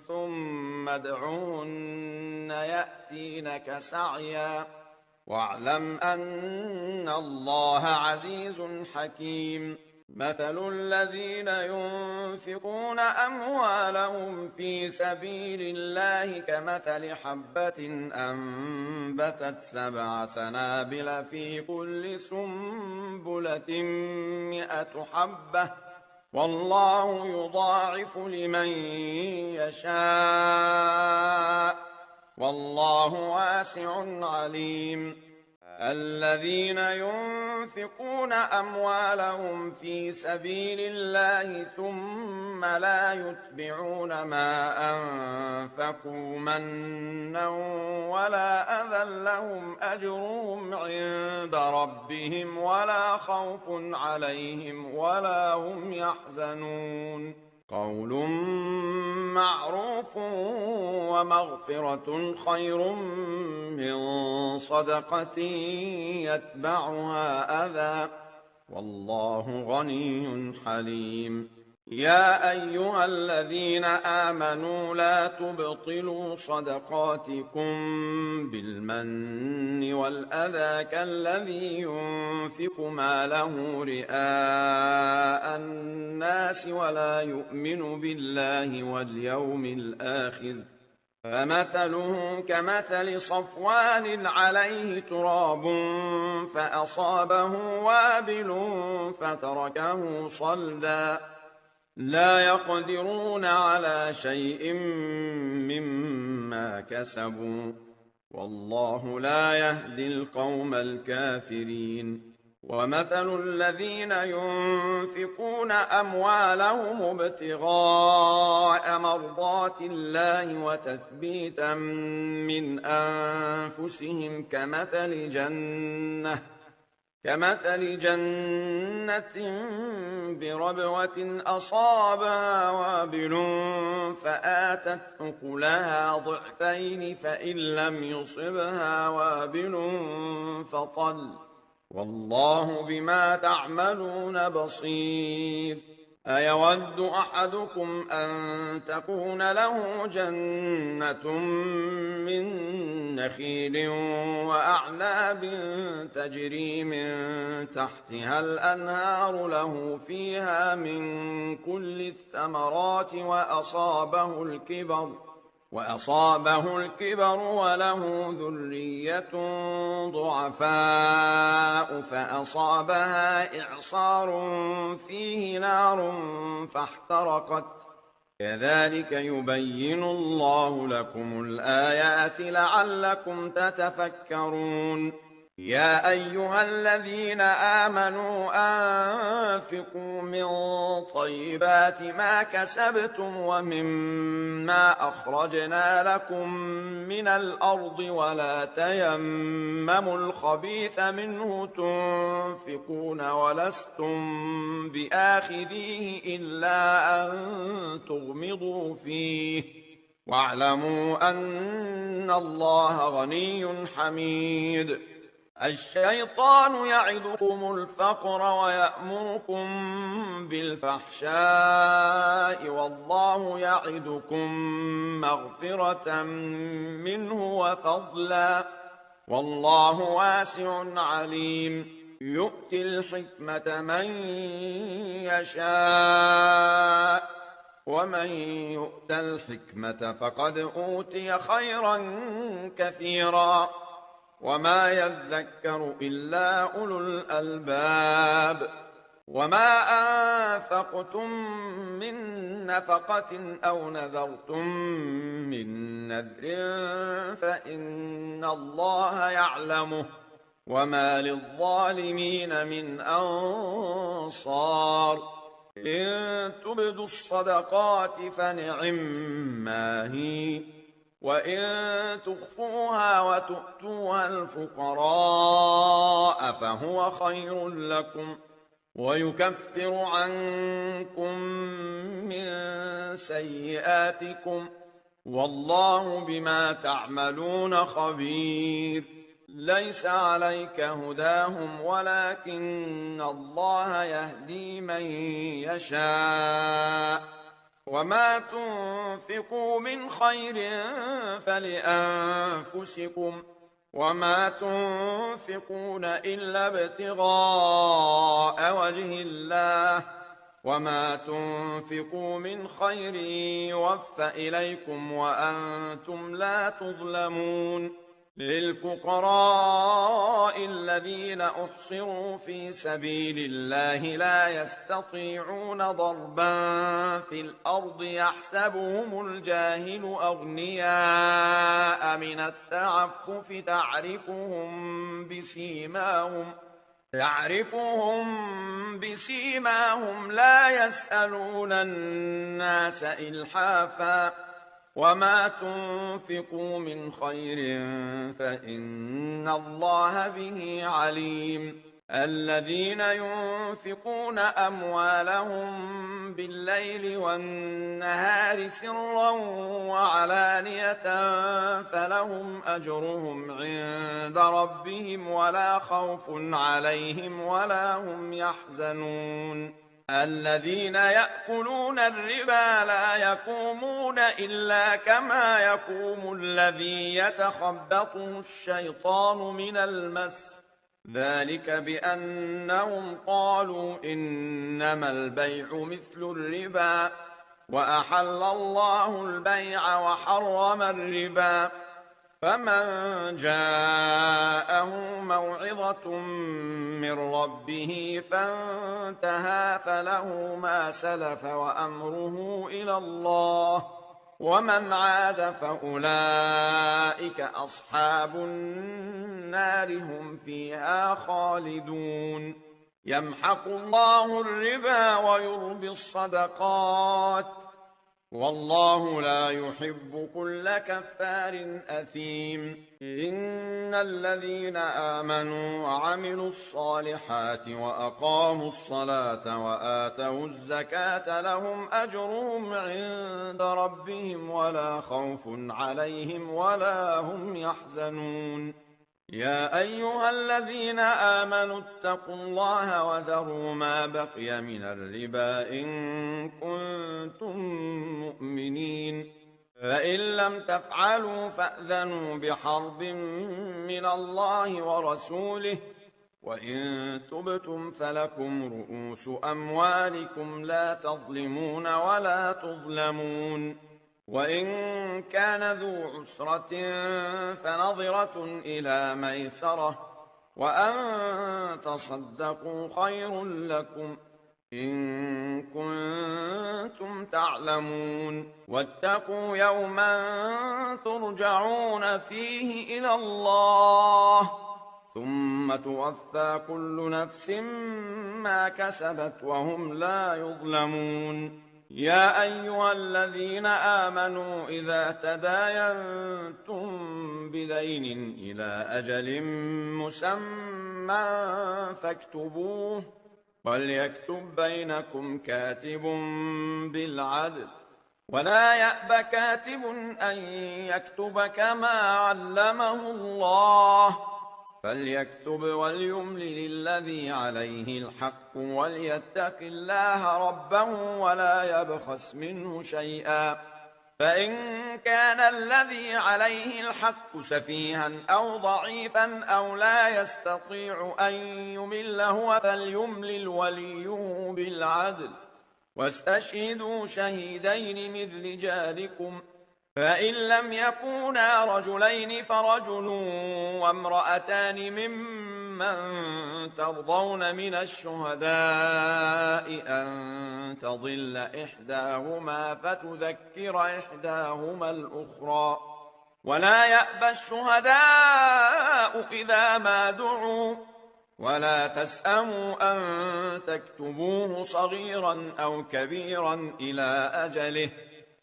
ثم ادعهن يأتينك سعيا واعلم أن الله عزيز حكيم. مثل الذين ينفقون أموالهم في سبيل الله كمثل حبة أنبتت 7 سنابل في كل سنبلة 100 حبة والله يضاعف لمن يشاء والله واسع عليم. الذين ينفقون أموالهم في سبيل الله ثم لا يتبعون ما أنفقوا منا ولا أذى لهم أجرهم عند ربهم ولا خوف عليهم ولا هم يحزنون. قول معروف ومغفرة خير من صدقة يتبعها أذى والله غني حليم. يا أيها الذين آمنوا لا تبطلوا صدقاتكم بالمن والأذى كالذي ينفق ماله رئاء الناس ولا يؤمن بالله واليوم الآخر فمثله كمثل صفوان عليه تراب فأصابه وابل فتركه صلدا لا يقدرون على شيء مما كسبوا والله لا يهدي القوم الكافرين. ومثل الذين ينفقون أموالهم ابتغاء مرضات الله وتثبيتا من أنفسهم كمثل جنة بربوة أصابها وابل فآتت أكلها ضعفين فإن لم يصبها وابل فطل والله بما تعملون بصير. أيود أحدكم أن تكون له جنة من نخيل وأعناب تجري من تحتها الأنهار له فيها من كل الثمرات وأصابه الكبر وله ذرية ضعفاء فأصابها إعصار فيه نار فاحترقت كذلك يبين الله لكم الآيات لعلكم تتفكرون. يا أيها الذين آمنوا أنفقوا من طيبات ما كسبتم ومما أخرجنا لكم من الأرض ولا تيمموا الخبيث منه تنفقون ولستم بآخذيه إلا أن تغمضوا فيه واعلموا أن الله غني حميد. الشيطان يعدكم الفقر ويأمركم بالفحشاء والله يعدكم مغفرة منه وفضلا والله واسع عليم. يؤتي الحكمة من يشاء ومن يؤت الحكمة فقد أوتي خيرا كثيرا وما يذكر إلا أولو الألباب. وما أنفقتم من نفقة أو نذرتم من نذر فإن الله يعلمه وما للظالمين من أنصار. إن تبدوا الصدقات فنعما هي وإن تخفوها وتؤتوها الفقراء فهو خير لكم ويكفر عنكم من سيئاتكم والله بما تعملون خبير. ليس عليك هداهم ولكن الله يهدي من يشاء وما تنفقوا من خير فلأنفسكم وما تنفقون إلا ابتغاء وجه الله وما تنفقوا من خير يوفى إليكم وأنتم لا تظلمون. للفقراء الذين أحصروا في سبيل الله لا يستطيعون ضربا في الأرض يحسبهم الجاهل أغنياء من التعفف تعرفهم بسيماهم لا يسألون الناس إلحافا وما تنفقوا من خير فإن الله به عليم. الذين ينفقون أموالهم بالليل والنهار سرا وعلانية فلهم أجرهم عند ربهم ولا خوف عليهم ولا هم يحزنون. الذين يأكلون الربا لا يقومون إلا كما يقوم الذي يتخبطه الشيطان من المس ذلك بأنهم قالوا إنما البيع مثل الربا وأحل الله البيع وحرم الربا. فمن جاءه موعظة من ربه فانتهى فله ما سلف وأمره إلى الله ومن عاد فأولئك أصحاب النار هم فيها خالدون. يمحق الله الربا ويربي الصدقات والله لا يحب كل كفار أثيم. إن الذين آمنوا وعملوا الصالحات وأقاموا الصلاة وآتوا الزكاة لهم أجرهم عند ربهم ولا خوف عليهم ولا هم يحزنون. يا أيها الذين آمنوا اتقوا الله وذروا ما بقي من الربا إن كنتم مؤمنين فإن لم تفعلوا فأذنوا بحرب من الله ورسوله وإن تبتم فلكم رؤوس أموالكم لا تظلمون ولا تظلمون. وإن كان ذو عسرة فنظرة إلى ميسرة وأن تصدقوا خير لكم إن كنتم تعلمون واتقوا يوما ترجعون فيه إلى الله ثم توفى كل نفس ما كسبت وهم لا يظلمون يا أيها الذين آمنوا إذا تداينتم بدين إلى أجل مسمى فاكتبوه وليكتب بينكم كاتب بالعدل ولا يأب كاتب أن يكتب كما علمه الله فليكتب وليملل الذي عليه الحق وليتق الله ربه ولا يبخس منه شيئا فإن كان الذي عليه الحق سفيها أو ضعيفا أو لا يستطيع أن يمل هو فليملل وليه بالعدل واستشهدوا شهيدين من رجالكم فإن لم يكونا رجلين فرجل وامرأتان ممن ترضون من الشهداء أن تضل إحداهما فتذكر إحداهما الأخرى ولا يأبى الشهداء إذا ما دعوا ولا تسأموا أن تكتبوه صغيرا أو كبيرا إلى أجله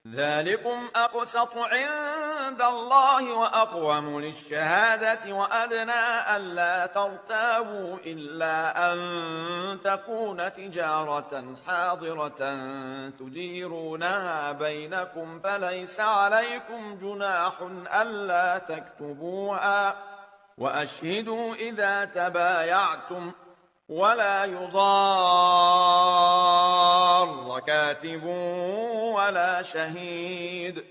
ذلكم أقسط عند الله وأقوم للشهادة وأدنى ألا ترتابوا إلا أن تكون تجارة حاضرة تديرونها بينكم فليس عليكم جناح ألا تكتبوها وأشهدوا إذا تبايعتم ولا يضار كاتب ولا شهيد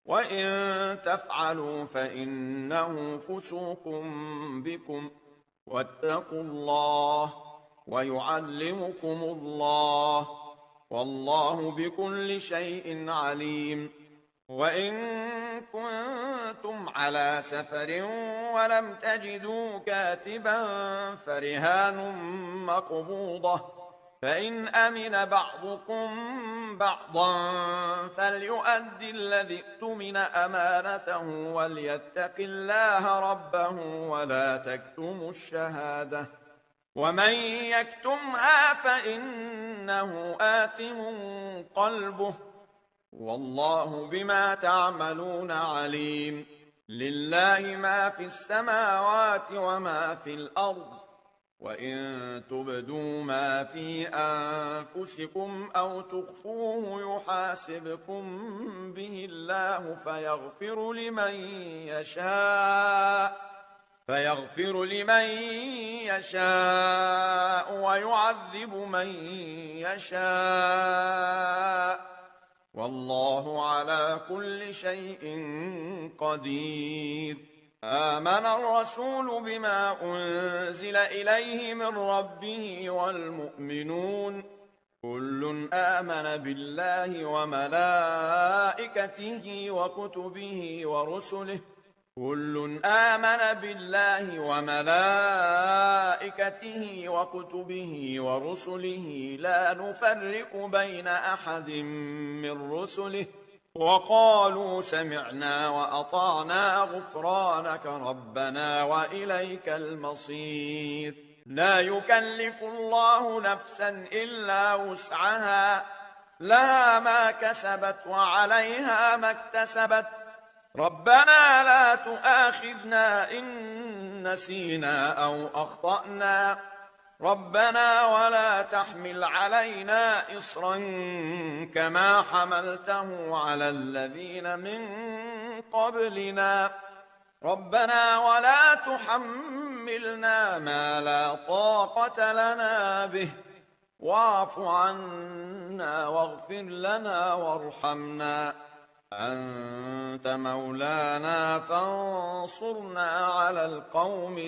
وإن تفعلوا فإنه فسوق بكم واتقوا الله ويعلمكم الله والله بكل شيء عليم وإن كنتم على سفر ولم تجدوا كاتبا فرهان مقبوضة فإن أمن بعضكم بعضا فليؤدي الذي اؤتمن أمانته وليتق الله ربه ولا تكتموا الشهادة ومن يكتمها فإنه آثم قلبه والله بما تعملون عليم لله ما في السماوات وما في الأرض وإن تبدوا ما في أنفسكم أو تخفوه يحاسبكم به الله فيغفر لمن يشاء ويعذب من يشاء والله على كل شيء قدير آمن الرسول بما أنزل إليه من ربه والمؤمنون كل آمن بالله وملائكته وكتبه ورسله كل آمن بالله وملائكته وكتبه ورسله لا نفرق بين أحد من رسله وقالوا سمعنا وأطعنا غفرانك ربنا وإليك المصير لا يكلف الله نفسا إلا وسعها لها ما كسبت وعليها ما اكتسبت ربنا لا تؤاخذنا إن نسينا أو أخطأنا ربنا ولا تحمل علينا إصرا كما حملته على الذين من قبلنا ربنا ولا تحملنا ما لا طاقة لنا به واعف عنا واغفر لنا وارحمنا أنت مولانا فانصرنا على القوم